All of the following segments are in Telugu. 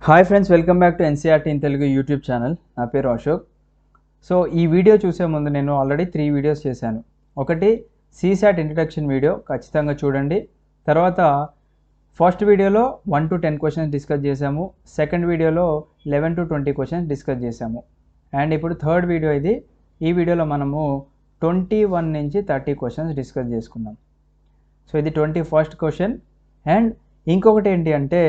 Hi friends, welcome back to NCERT in Telugu YouTube channel. నా పేరు అశోక్. సో ఈ వీడియో చూసే ముందు నేను ఆల్రెడీ 3 వీడియోస్ చేశాను. ఒకటి సీసాట్ ఇంట్రడక్షన్ వీడియో, ఖచ్చితంగా చూడండి. తర్వాత ఫస్ట్ వీడియోలో 1 to 10 క్వశ్చన్స్ డిస్కస్ చేశాము. సెకండ్ వీడియోలో 11 to 20 క్వశ్చన్స్ డిస్కస్ చేశాము. అండ్ ఇప్పుడు థర్డ్ వీడియో ఇది. ఈ వీడియోలో మనము 21 నుంచి 30 క్వశ్చన్స్ డిస్కస్ చేసుకుందాం. సో ఇది 21st క్వశ్చన్. అండ్ ఇంకొకటి ఏంటి అంటే,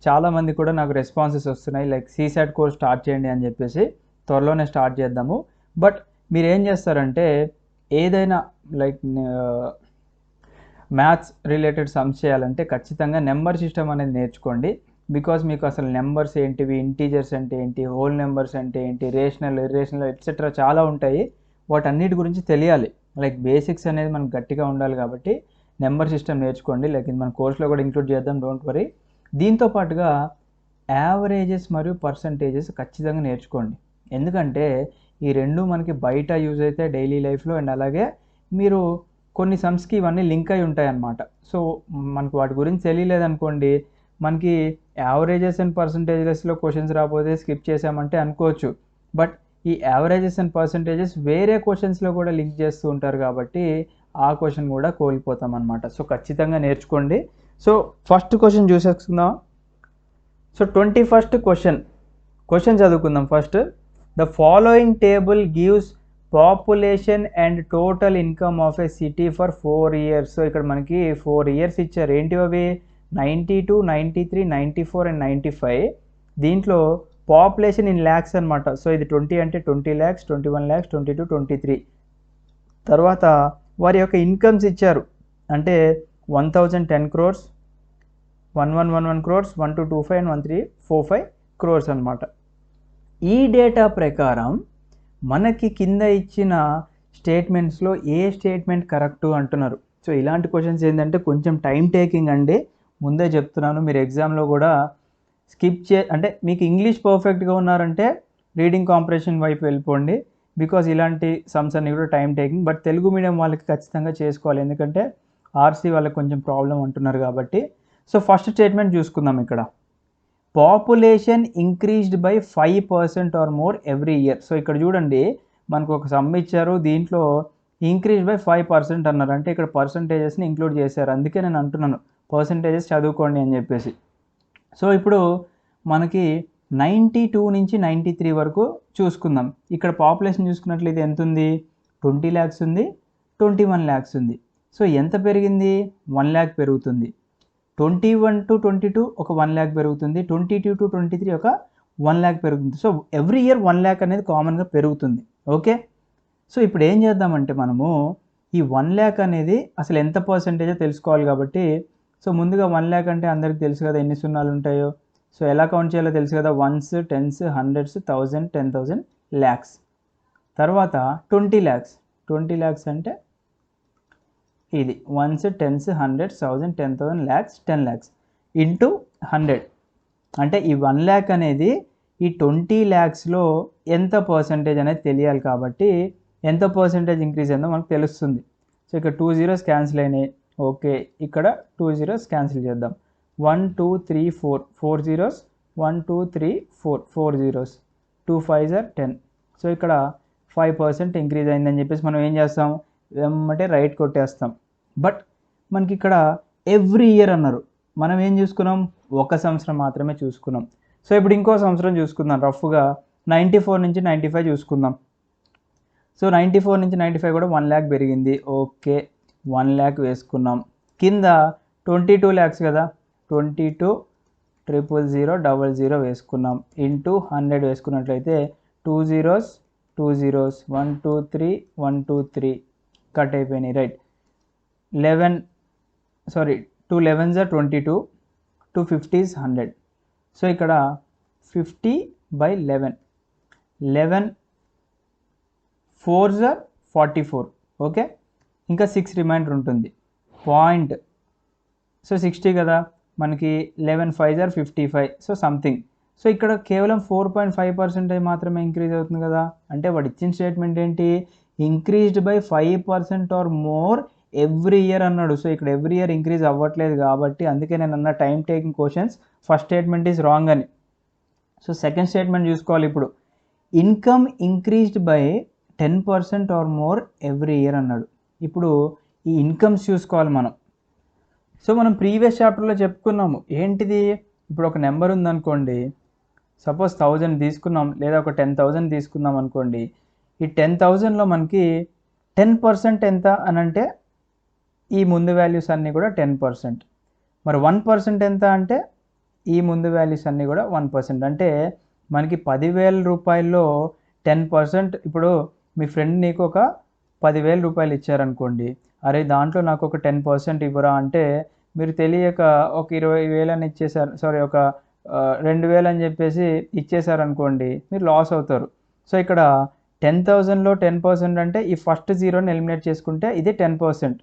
చాలామంది కూడా నాకు రెస్పాన్సెస్ వస్తున్నాయి, లైక్ సీసాట్ కోర్స్ స్టార్ట్ చేయండి అని చెప్పేసి. త్వరలోనే స్టార్ట్ చేద్దాము. బట్ మీరు ఏం చేస్తారంటే, ఏదైనా లైక్ మ్యాథ్స్ రిలేటెడ్ సమ్స్ చేయాలంటే ఖచ్చితంగా నెంబర్ సిస్టమ్ అనేది నేర్చుకోండి. బికాజ్ మీకు అసలు నెంబర్స్ ఏంటివి, ఇంటీజర్స్ అంటే ఏంటి, హోల్ నెంబర్స్ అంటే ఏంటి, రేషనల్, ఇర్రేషనల్ ఎట్సెట్రా చాలా ఉంటాయి. వాటన్నిటి గురించి తెలియాలి. లైక్ బేసిక్స్ అనేది మనకు గట్టిగా ఉండాలి. కాబట్టి నెంబర్ సిస్టమ్ నేర్చుకోండి. లైక్ ఇది మన కోర్సులో కూడా ఇంక్లూడ్ చేద్దాం, డోంట్ వరీ. దీంతో పాటుగా యావరేజెస్ మరియు పర్సంటేజెస్ ఖచ్చితంగా నేర్చుకోండి. ఎందుకంటే ఈ రెండు మనకి బయట యూజ్ అయితే డైలీ లైఫ్లో, అండ్ అలాగే మీరు కొన్ని సమ్స్కి ఇవన్నీ లింక్ అయి ఉంటాయి అన్నమాట. సో మనకు వాటి గురించి తెలియలేదనుకోండి, మనకి యావరేజెస్ అండ్ పర్సంటేజెస్లో క్వశ్చన్స్ రాకపోతే స్కిప్ చేసామంటే అనుకోవచ్చు. బట్ ఈ యావరేజెస్ అండ్ పర్సంటేజెస్ వేరే క్వశ్చన్స్లో కూడా లింక్ చేస్తూ ఉంటారు కాబట్టి ఆ క్వశ్చన్ కూడా కోల్పోతాం అనమాట. సో ఖచ్చితంగా నేర్చుకోండి. సో ఫస్ట్ క్వశ్చన్ చూసేసుకుందాం. సో 21st క్వశ్చన్ చదువుకుందాం first. The following table gives population and total income of a city for 4 years. So ఇక్కడ మనకి 4 years ఇచ్చారు. ఏంటి అవి? 92, 93, 94 అండ్ 95. దీంట్లో పాపులేషన్ ఇన్ ల్యాక్స్ అనమాట. సో ఇది 20 అంటే 20 lakhs, 21 lakhs, 22, 23. తర్వాత వారి యొక్క ఇన్కమ్స్ ఇచ్చారు. అంటే 1010 crores, 1111 crores, 1225 and 1345 crores అనమాట. ఈ డేటా ప్రకారం మనకి కింద ఇచ్చిన స్టేట్మెంట్స్లో ఏ స్టేట్మెంట్ కరెక్టు అంటున్నారు. సో ఇలాంటి క్వశ్చన్స్ ఏంటంటే కొంచెం టైం టేకింగ్ అండి, ముందే చెప్తున్నాను. మీరు ఎగ్జామ్లో కూడా అంటే మీకు ఇంగ్లీష్ పర్ఫెక్ట్గా ఉన్నారంటే రీడింగ్ కాంప్రిహెన్షన్ వైపు వెళ్ళిపోండి. బికాజ్ ఇలాంటి సమ్స్ అన్ని కూడా time taking. But Telugu medium వాళ్ళకి ఖచ్చితంగా చేసుకోవాలి, ఎందుకంటే ఆర్సీ వాళ్ళకి కొంచెం ప్రాబ్లం అంటున్నారు కాబట్టి. సో ఫస్ట్ స్టేట్మెంట్ చూసుకుందాం. ఇక్కడ population increased by 5% or more every year. So ఇక్కడ చూడండి, మనకు ఒక సమ్ ఇచ్చారు, దీంట్లో ఇంక్రీజ్ బై 5% అన్నారు. అంటే ఇక్కడ పర్సంటేజెస్ని ఇంక్లూడ్ చేశారు. అందుకే నేను అంటున్నాను పర్సంటేజెస్ చదువుకోండి అని చెప్పేసి. సో ఇప్పుడు మనకి 92 నుంచి 93 వరకు చూసుకుందాం. ఇక్కడ పాపులేషన్ చూసుకున్నట్లయితే ఎంత ఉంది? 20 lakhs ఉంది, 21 lakhs ఉంది. సో ఎంత పెరిగింది? 1 lakh పెరుగుతుంది. 21 to 22 ఒక 1 lakh పెరుగుతుంది. 22 to 23 ఒక 1 lakh పెరుగుతుంది. సో ఎవ్రీ ఇయర్ 1 lakh అనేది కామన్గా పెరుగుతుంది. ఓకే. సో ఇప్పుడు ఏం చేద్దామంటే, మనము ఈ 1 lakh అనేది అసలు ఎంత పర్సెంటేజో తెలుసుకోవాలి. కాబట్టి సో ముందుగా 1 lakh అంటే అందరికి తెలుసు కదా ఎన్ని సున్నాలు ఉంటాయో. సో ఎలా కౌంట్ చేయాలో తెలుసు కదా, 1s, 10s, 100s, 1000, 10,000, lakhs. తర్వాత 20 lakhs. 20 lakhs అంటే ఇది 1s, 10s, 100s, 1000, 10,000, lakhs, 10 lakhs into 100. అంటే ఈ 1 lakh అనేది ఈ 20 lakhsలో ఎంత పర్సెంటేజ్ అనేది తెలియాలి. కాబట్టి ఎంత పర్సెంటేజ్ ఇంక్రీజ్ అయిందో మనకు తెలుస్తుంది. సో ఇక్కడ 2 zeros క్యాన్సిల్ అయినాయి. ఓకే, ఇక్కడ 2 zeros క్యాన్సిల్ చేద్దాం. 1 2 3 4 4 zeros, 1 2 3 4 4 zeros, 2 5s are 10. So ఇక్కడ 5% ఇంక్రీజ్ అయిందని చెప్పేసి మనం ఏం చేస్తాం అంటే రైట్ కొట్టేస్తాం. బట్ మనకి ఇక్కడ ఎవ్రీ ఇయర్ అన్నారు. మనం ఏం చూసుకున్నాం? ఒక సంవత్సరం మాత్రమే చూసుకున్నాం. సో ఇప్పుడు ఇంకో సంవత్సరం చూసుకుందాం. రఫ్గా 94 నుంచి 95 చూసుకుందాం. సో 94 నుంచి 95 కూడా 1 lakh పెరిగింది. ఓకే, 1 lakh వేసుకున్నాం. కింద 22 lakhs కదా, 22 000 00 వేసుకున్నాం. ఇంటూ 100 వేసుకున్నట్లయితే 2 zeros 2 zeros, 1 2 3 1 2 3 కట్ అయిపోయినాయి. Right. 2 11s are 22, 2 50s 100. So ఇక్కడ 50 by 11, 11 4s are 44. ఓకే, ఇంకా 6 రిమైండర్ ఉంటుంది. పాయింట్. సో 60 కదా, మనకి 11 5s are 55. So something. So ఇక్కడ కేవలం 4.5% మాత్రమే ఇంక్రీజ్ అవుతుంది కదా. అంటే వాడు ఇచ్చిన స్టేట్మెంట్ ఏంటి? Increased by 5% or more every year అన్నాడు. సో ఇక్కడ ఎవ్రీ ఇయర్ ఇంక్రీజ్ అవ్వట్లేదు కాబట్టి అందుకే నేను అన్న time taking questions, first statement is wrong అని. సో సెకండ్ స్టేట్మెంట్ చూసుకోవాలి ఇప్పుడు. Income increased by 10% or more every year అన్నాడు. ఇప్పుడు ఈ ఇన్కమ్స్ చూసుకోవాలి మనం. సో మనం ప్రీవియస్ చాప్టర్లో చెప్పుకున్నాము ఏంటిది, ఇప్పుడు ఒక నెంబర్ ఉందనుకోండి, సపోజ్ 1000 తీసుకున్నాం లేదా ఒక 10,000 తీసుకుందాం అనుకోండి. ఈ 10,000లో మనకి 10% ఎంత అని అంటే ఈ ముందు వాల్యూస్ అన్నీ కూడా 10%. మరి 1% ఎంత అంటే ఈ ముందు వాల్యూస్ అన్నీ కూడా 1%. అంటే మనకి 10,000 రూపాయల్లో 10%. ఇప్పుడు మీ ఫ్రెండ్ నీకు ఒక 10,000 రూపాయలు ఇచ్చారనుకోండి, అరే దాంట్లో నాకు ఒక 10% ఇవ్వరా అంటే మీరు తెలియక ఒక 20,000 అని ఇచ్చేసారు, సారీ ఒక 2,000 అని చెప్పేసి ఇచ్చేసారనుకోండి, మీరు లాస్ అవుతారు. సో ఇక్కడ 10,000లో 10% అంటే ఈ ఫస్ట్ జీరోని ఎలిమినేట్ చేసుకుంటే ఇది 10%.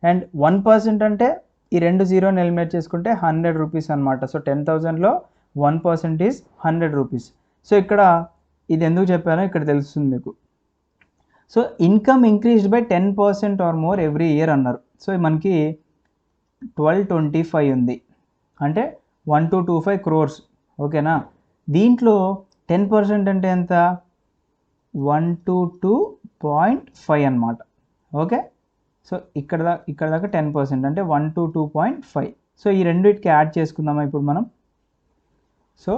అండ్ 1% అంటే ఈ రెండు జీరోని ఎలిమినేట్ చేసుకుంటే 100 రూపీస్ అనమాట. సో 10,000లో 1% ఈజ్ 100 రూపీస్. సో ఇక్కడ ఇది ఎందుకు చెప్పానో ఇక్కడ తెలుస్తుంది మీకు. So income increased by 10% or more every year అన్నారు. సో మనకి 1225 ఉంది అంటే 1225 crores. ఓకేనా, దీంట్లో 10% అంటే ఎంత, 122.5 అనమాట. ఓకే, సో ఇక్కడ దాకా 10% అంటే 122.5. సో ఈ రెండింటికి యాడ్ చేసుకుందామా ఇప్పుడు మనం. సో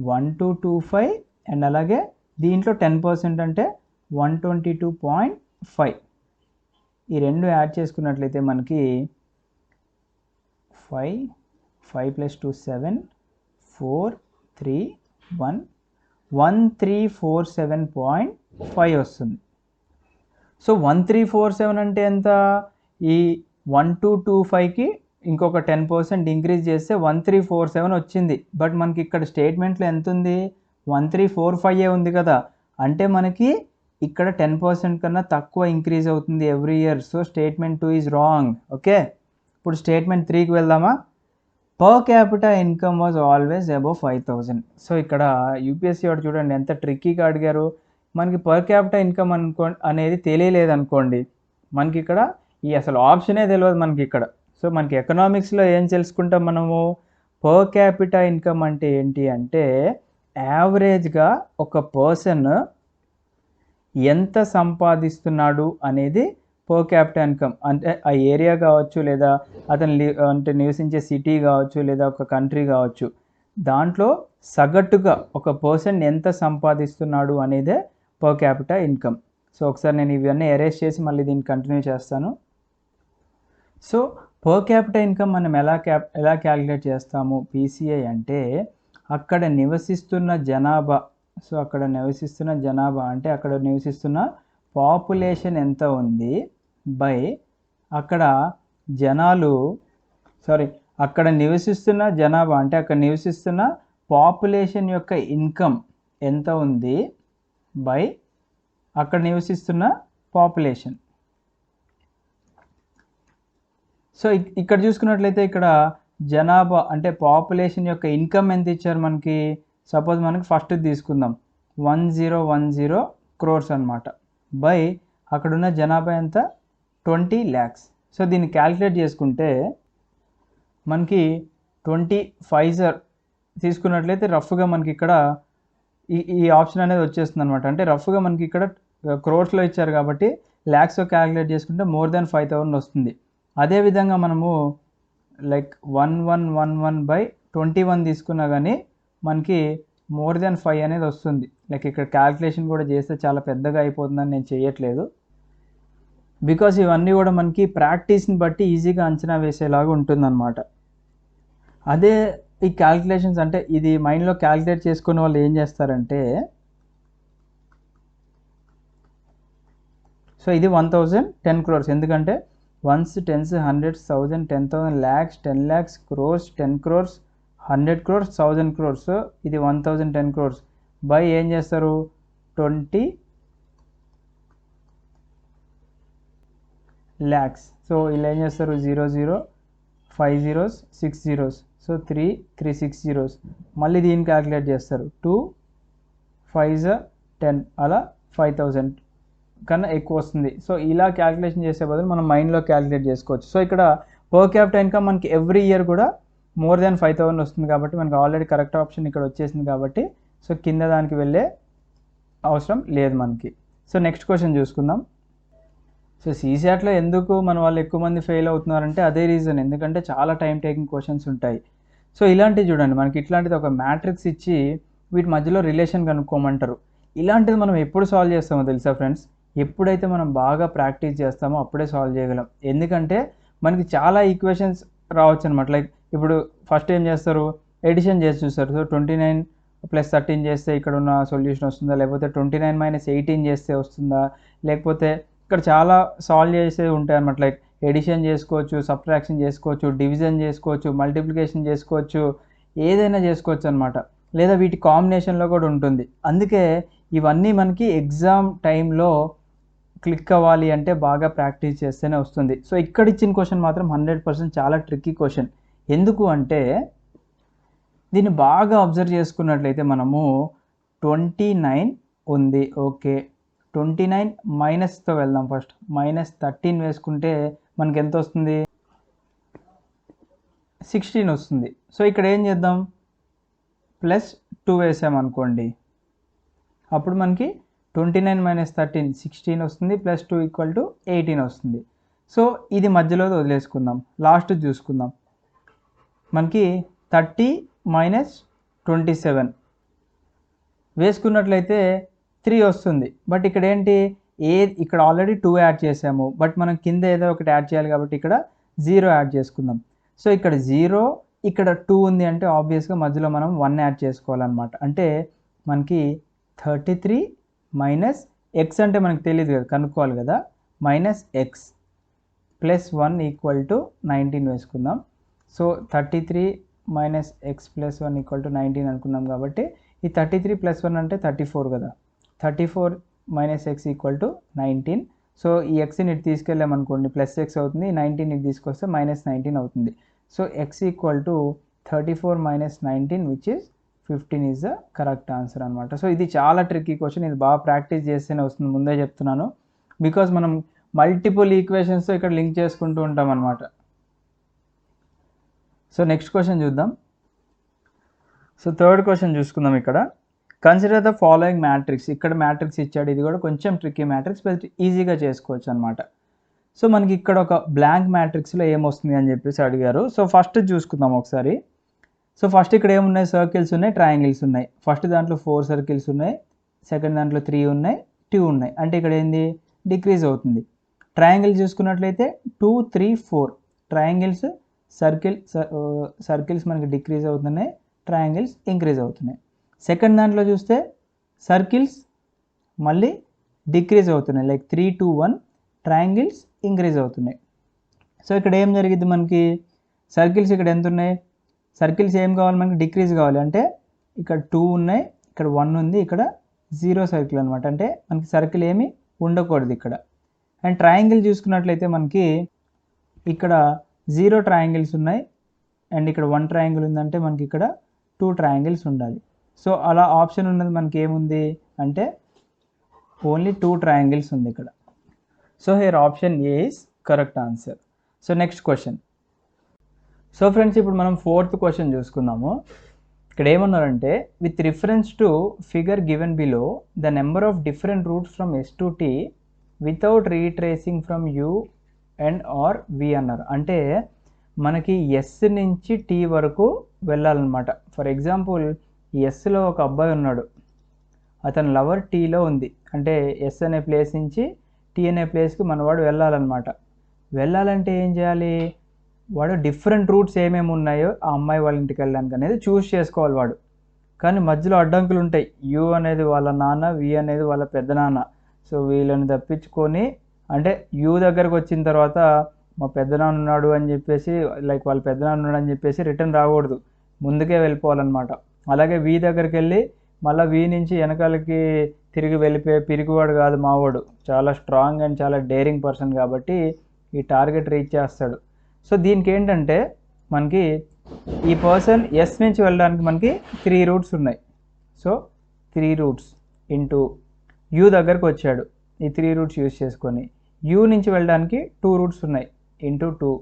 1225 అండ్ అలాగే దీంట్లో 10% అంటే 122.5. ఈ రెండు యాడ్ చేసుకున్నట్లయితే మనకి 5 + 2 7 4 3 1 1347.5 వస్తుంది. సో 1347 అంటే ఎంత, ఈ 1225కి ఇంకొక 10% ఇంక్రీజ్ చేస్తే 1347 వచ్చింది. బట్ మనకి ఇక్కడ స్టేట్మెంట్లో ఎంత ఉంది, 1345 ఉంది కదా, అంటే మనకి ఇక్కడ 10% కన్నా తక్కువ ఇంక్రీజ్ అవుతుంది every year. So statement 2 is wrong. Okay, ఇప్పుడు స్టేట్మెంట్ 3కి వెళ్దామా. Per capita income was always above 5,000. So ఇక్కడ యూపీఎస్సీ వాడు చూడండి ఎంత ట్రిక్కీగా అడిగారు. మనకి పర్ క్యాపిటా ఇన్కమ్ అనేది తెలియలేదు అనుకోండి, మనకి ఇక్కడ ఈ అసలు ఆప్షనే తెలియదు మనకి ఇక్కడ. సో మనకి ఎకనామిక్స్లో ఏం తెలుసుకుంటాం మనము, పర్ క్యాపిటా ఇన్కమ్ అంటే ఏంటి అంటే యావరేజ్గా ఒక పర్సన్ ఎంత సంపాదిస్తున్నాడు అనేది పర్ క్యాపిటల్ ఇన్కమ్. అంటే ఆ ఏరియా కావచ్చు లేదా అతను అంటే నివసించే సిటీ కావచ్చు లేదా ఒక కంట్రీ కావచ్చు, దాంట్లో సగటుగా ఒక పర్సన్ ఎంత సంపాదిస్తున్నాడు అనేదే పర్ క్యాపిటల్ ఇన్కమ్. సో ఒకసారి నేను ఇవన్నీ ఎరేజ్ చేసి మళ్ళీ దీన్ని కంటిన్యూ చేస్తాను. సో పర్ క్యాపిటల్ ఇన్కమ్ మనం ఎలా క్యాలిక్యులేట్ చేస్తాము, పీసీఐ అంటే అక్కడ నివసిస్తున్న జనాభా. సో అక్కడ నివసిస్తున్న జనాభా అంటే అక్కడ నివసిస్తున్న పాపులేషన్ ఎంత ఉంది బై అక్కడ జనాలు, అక్కడ నివసిస్తున్న జనాభా అంటే అక్కడ నివసిస్తున్న పాపులేషన్ యొక్క ఇన్కమ్ ఎంత ఉంది బై అక్కడ నివసిస్తున్న పాపులేషన్. సో ఇక్కడ చూసుకున్నట్లయితే ఇక్కడ జనాభా అంటే పాపులేషన్ యొక్క ఇన్కమ్ ఎంత ఇచ్చారు మనకి, సపోజ్ మనకి ఫస్ట్ తీసుకుందాం 1010 crores అనమాట, బై అక్కడున్న జనాభా ఎంత 20 lakhs. సో దీన్ని క్యాలిక్యులేట్ చేసుకుంటే మనకి 25 తీసుకున్నట్లయితే రఫ్గా మనకి ఇక్కడ ఈ ఆప్షన్ అనేది వచ్చేస్తుంది అనమాట. అంటే రఫ్గా మనకి ఇక్కడ క్రోర్స్లో ఇచ్చారు కాబట్టి ల్యాక్స్లో క్యాలిక్యులేట్ చేసుకుంటే మోర్ దాన్ 5,000 వస్తుంది. అదేవిధంగా మనము లైక్ 1111/21 తీసుకున్నా కానీ మనకి మోర్ దాన్ 5 అనేది వస్తుంది. లైక్ ఇక్కడ క్యాలిక్యులేషన్ కూడా చేస్తే చాలా పెద్దగా అయిపోతుందని నేను చేయట్లేదు, బికాస్ ఇవన్నీ కూడా మనకి ప్రాక్టీస్ని బట్టి ఈజీగా అంచనా వేసేలాగా ఉంటుందన్నమాట. అదే ఈ క్యాలిక్యులేషన్స్ అంటే ఇది మైండ్లో క్యాలిక్యులేట్ చేసుకునే వాళ్ళు ఏం చేస్తారంటే, సో ఇది 1010 crores ఎందుకంటే 1s 10s 100s 1000 10,000 lakhs 10 lakhs crores 10 crores 100 crores 1000 crores. So ఇది 1010 crores బై ఏం చేస్తారు 20 lakhs. సో ఇలా ఏం చేస్తారు 0 0 5 zeros 6 zeros, సో 3 3 6 zeros. మళ్ళీ దీన్ని క్యాలిక్యులేట్ చేస్తారు 2 5 10 అలా 5,000 కన్నా ఎక్కువ వస్తుంది. సో ఇలా క్యాలిక్యులేషన్ చేసే బదులు మనం మైండ్లో క్యాలిక్యులేట్ చేసుకోవచ్చు. సో ఇక్కడ పర్ క్యాపిటల్ ఇన్కమ్ మనకి ఎవ్రీ ఇయర్ కూడా మోర్ దాన్ 5,000 వస్తుంది కాబట్టి మనకి ఆల్రెడీ కరెక్ట్ ఆప్షన్ ఇక్కడ వచ్చేసింది కాబట్టి సో కింద దానికి వెళ్ళే అవసరం లేదు మనకి. సో నెక్స్ట్ క్వశ్చన్ చూసుకుందాం. సో సీసాట్లో ఎందుకు మన వాళ్ళు ఎక్కువ మంది ఫెయిల్ అవుతున్నారంటే అదే రీజన్, ఎందుకంటే చాలా టైం టేకింగ్ క్వశ్చన్స్ ఉంటాయి. సో ఇలాంటివి చూడండి, మనకి ఇట్లాంటిది ఒక మ్యాట్రిక్స్ ఇచ్చి వీటి మధ్యలో రిలేషన్ కనుక్కోమంటారు. ఇలాంటిది మనం ఎప్పుడు సాల్వ్ చేస్తామో తెలుసా ఫ్రెండ్స్? ఎప్పుడైతే మనం బాగా ప్రాక్టీస్ చేస్తామో అప్పుడే సాల్వ్ చేయగలం. ఎందుకంటే మనకి చాలా ఈక్వేషన్స్ రావచ్చు అనమాట. లైక్ ఇప్పుడు ఫస్ట్ ఏం చేస్తారు, ఎడిషన్ చేసి చూస్తారు. సో 29 + 13 చేస్తే ఇక్కడ ఉన్న సొల్యూషన్ వస్తుందా, లేకపోతే 29 - 18 చేస్తే వస్తుందా, లేకపోతే ఇక్కడ చాలా సాల్వ్ చేసేవి ఉంటాయి అనమాట. లైక్ ఎడిషన్ చేసుకోవచ్చు, సబ్ట్రాక్షన్ చేసుకోవచ్చు, డివిజన్ చేసుకోవచ్చు, మల్టిప్లికేషన్ చేసుకోవచ్చు, ఏదైనా చేసుకోవచ్చు అనమాట. లేదా వీటి కాంబినేషన్లో కూడా ఉంటుంది. అందుకే ఇవన్నీ మనకి ఎగ్జామ్ టైంలో క్లిక్ అవ్వాలి అంటే బాగా ప్రాక్టీస్ చేస్తేనే వస్తుంది. సో ఇక్కడ ఇచ్చిన క్వశ్చన్ మాత్రం 100% చాలా ట్రిక్కీ క్వశ్చన్. ఎందుకు అంటే దీన్ని బాగా అబ్జర్వ్ చేసుకున్నట్లయితే మనము 29 ఉంది, ఓకే. 29 మైనస్తో వెళ్దాం. ఫస్ట్ -13 వేసుకుంటే మనకి ఎంత వస్తుంది, 16 వస్తుంది. సో ఇక్కడ ఏం చేద్దాం, +2 వేసామనుకోండి, అప్పుడు మనకి 29 - 13 16 వస్తుంది, +2 = 18 వస్తుంది. సో ఇది మధ్యలో వదిలేసుకుందాం, లాస్ట్ చూసుకుందాం. మనకి 30 - 27 వేసుకున్నట్లయితే 3 వస్తుంది. బట్ ఇక్కడ ఏంటి, ఇక్కడ ఆల్రెడీ 2 యాడ్ చేసాము, బట్ మనం కింద ఏదో ఒకటి యాడ్ చేయాలి కాబట్టి ఇక్కడ 0 యాడ్ చేసుకుందాం. సో ఇక్కడ 0, ఇక్కడ 2 ఉంది అంటే ఆబ్వియస్గా మధ్యలో మనం 1 యాడ్ చేసుకోవాలన్నమాట. అంటే మనకి 33 - x అంటే మనకు తెలియదు కదా, కనుక్కోవాలి కదా, -x + 1 = 19 వేసుకుందాం. సో 33 - x + 1 = 19 అనుకున్నాం కాబట్టి ఈ 33 + 1 అంటే 34 కదా, 34 - x = 19. సో ఈ xని ఇటు తీసుకెళ్ళామనుకోండి +x అవుతుంది, 19 ఇటు తీసుకొస్తే -19 అవుతుంది. So x = 34 - 19 which is 15 is the correct answer అనమాట. సో ఇది చాలా ట్రిక్కీ క్వశ్చన్, ఇది బాగా ప్రాక్టీస్ చేస్తేనే వస్తుంది, ముందే చెప్తున్నాను. బికాజ్ మనం మల్టిపుల్ ఈక్వేషన్స్తో ఇక్కడ లింక్ చేసుకుంటూ ఉంటాం అనమాట. సో నెక్స్ట్ క్వశ్చన్ చూద్దాం. సో థర్డ్ క్వశ్చన్ చూసుకుందాం. ఇక్కడ కన్సిడర్ ద ఫాలోయింగ్ మ్యాట్రిక్స్. ఇక్కడ మ్యాట్రిక్స్ ఇచ్చాడు, ఇది కూడా కొంచెం ట్రిక్కీ మ్యాట్రిక్స్, బట్ ఈజీగా చేసుకోవచ్చు అనమాట. సో మనకి ఇక్కడ ఒక బ్లాంక్ మ్యాట్రిక్స్లో ఏమొస్తుంది అని చెప్పేసి అడిగారు. సో ఫస్ట్ చూసుకుందాం ఒకసారి. సో ఫస్ట్ ఇక్కడ ఏమున్నాయి, సర్కిల్స్ ఉన్నాయి, ట్రయాంగిల్స్ ఉన్నాయి. ఫస్ట్ దాంట్లో 4 సర్కిల్స్ ఉన్నాయి, సెకండ్ దాంట్లో 3 ఉన్నాయి, 2 ఉన్నాయి. అంటే ఇక్కడ ఏంది, డిక్రీజ్ అవుతుంది. ట్రయాంగిల్ చూసుకున్నట్లయితే 2, 3, 4 ట్రయాంగిల్స్, సర్కిల్స్ మనకి డిక్రీజ్ అవుతున్నాయి, ట్రయాంగిల్స్ ఇంక్రీజ్ అవుతున్నాయి. సెకండ్ దాంట్లో చూస్తే సర్కిల్స్ మళ్ళీ డిక్రీజ్ అవుతున్నాయి, లైక్ 3, 2, 1 ట్రయాంగిల్స్ ఇంక్రీజ్ అవుతున్నాయి. సో ఇక్కడ ఏం జరిగింది, మనకి సర్కిల్స్ ఇక్కడ ఎంత ఉన్నాయి, సర్కిల్స్ ఏం కావాలి మనకి, డిక్రీజ్ కావాలి. అంటే ఇక్కడ 2 ఉన్నాయి, ఇక్కడ 1 ఉంది, ఇక్కడ 0 సర్కిల్ అనమాట. అంటే మనకి సర్కిల్ ఏమి ఉండకూడదు ఇక్కడ. అండ్ ట్రయాంగిల్ చూసుకున్నట్లయితే మనకి ఇక్కడ 0 ట్రయాంగిల్స్ ఉన్నాయి, అండ్ ఇక్కడ 1 ట్రయాంగిల్ ఉందంటే మనకి ఇక్కడ 2 ట్రయాంగిల్స్ ఉండాలి. సో అలా ఆప్షన్ ఉన్నది మనకి ఏముంది అంటే ఓన్లీ 2 ట్రయాంగిల్స్ ఉంది ఇక్కడ. So here option A is correct answer. So next question. So friends ఇప్పుడు మనం 4th క్వశ్చన్ చూసుకుందాము. ఇక్కడ ఏమన్నారంటే with reference to figure given below the number of different routes from S to T without retracing from U and or V అన్నారు. అంటే మనకి S నుంచి T వరకు వెళ్ళాలన్నమాట. ఫర్ ఎగ్జాంపుల్ Sలో ఒక అబ్బాయి ఉన్నాడు, అతని లవర్ Tలో ఉంది. అంటే S అనే ప్లేస్ నుంచి T అనే ప్లేస్కి మనవాడు వెళ్ళాలన్నమాట. వెళ్ళాలంటే ఏం చేయాలి, వాడు డిఫరెంట్ రూట్స్ ఏమేమి ఉన్నాయో ఆ అమ్మాయి వాళ్ళ ఇంటికి వెళ్ళడానికి అనేది చూస్ చేసుకోవాలి వాడు. కానీ మధ్యలో అడ్డంకులు ఉంటాయి. U అనేది వాళ్ళ నాన్న, V అనేది వాళ్ళ పెద్ద నాన్న. సో వీళ్ళని తప్పించుకొని, అంటే U దగ్గరకు వచ్చిన తర్వాత మా పెద్దనాన్న ఉన్నాడు అని చెప్పేసి, లైక్ వాళ్ళ పెద్దనాన్న ఉన్నాడు అని చెప్పేసి రిటర్న్ రాకూడదు, ముందుకే వెళ్ళిపోవాలన్నమాట. అలాగే V దగ్గరికి వెళ్ళి మళ్ళీ V నుంచి వెనకాలకి తిరిగి వెళ్ళిపోయే పిరిగివాడు కాదు మావాడు, చాలా స్ట్రాంగ్ అండ్ చాలా డేరింగ్ పర్సన్ కాబట్టి ఈ టార్గెట్ రీచ్ చేస్తాడు. సో దీనికి ఏంటంటే మనకి ఈ పర్సన్ S నుంచి వెళ్ళడానికి మనకి 3 రూట్స్ ఉన్నాయి. సో 3 రూట్స్ ఇంటూ U దగ్గరకు వచ్చాడు, ఈ 3 రూట్స్ యూజ్ చేసుకొని U నుంచి వెళ్ళడానికి 2 రూట్స్ ఉన్నాయి ఇంటూ 2.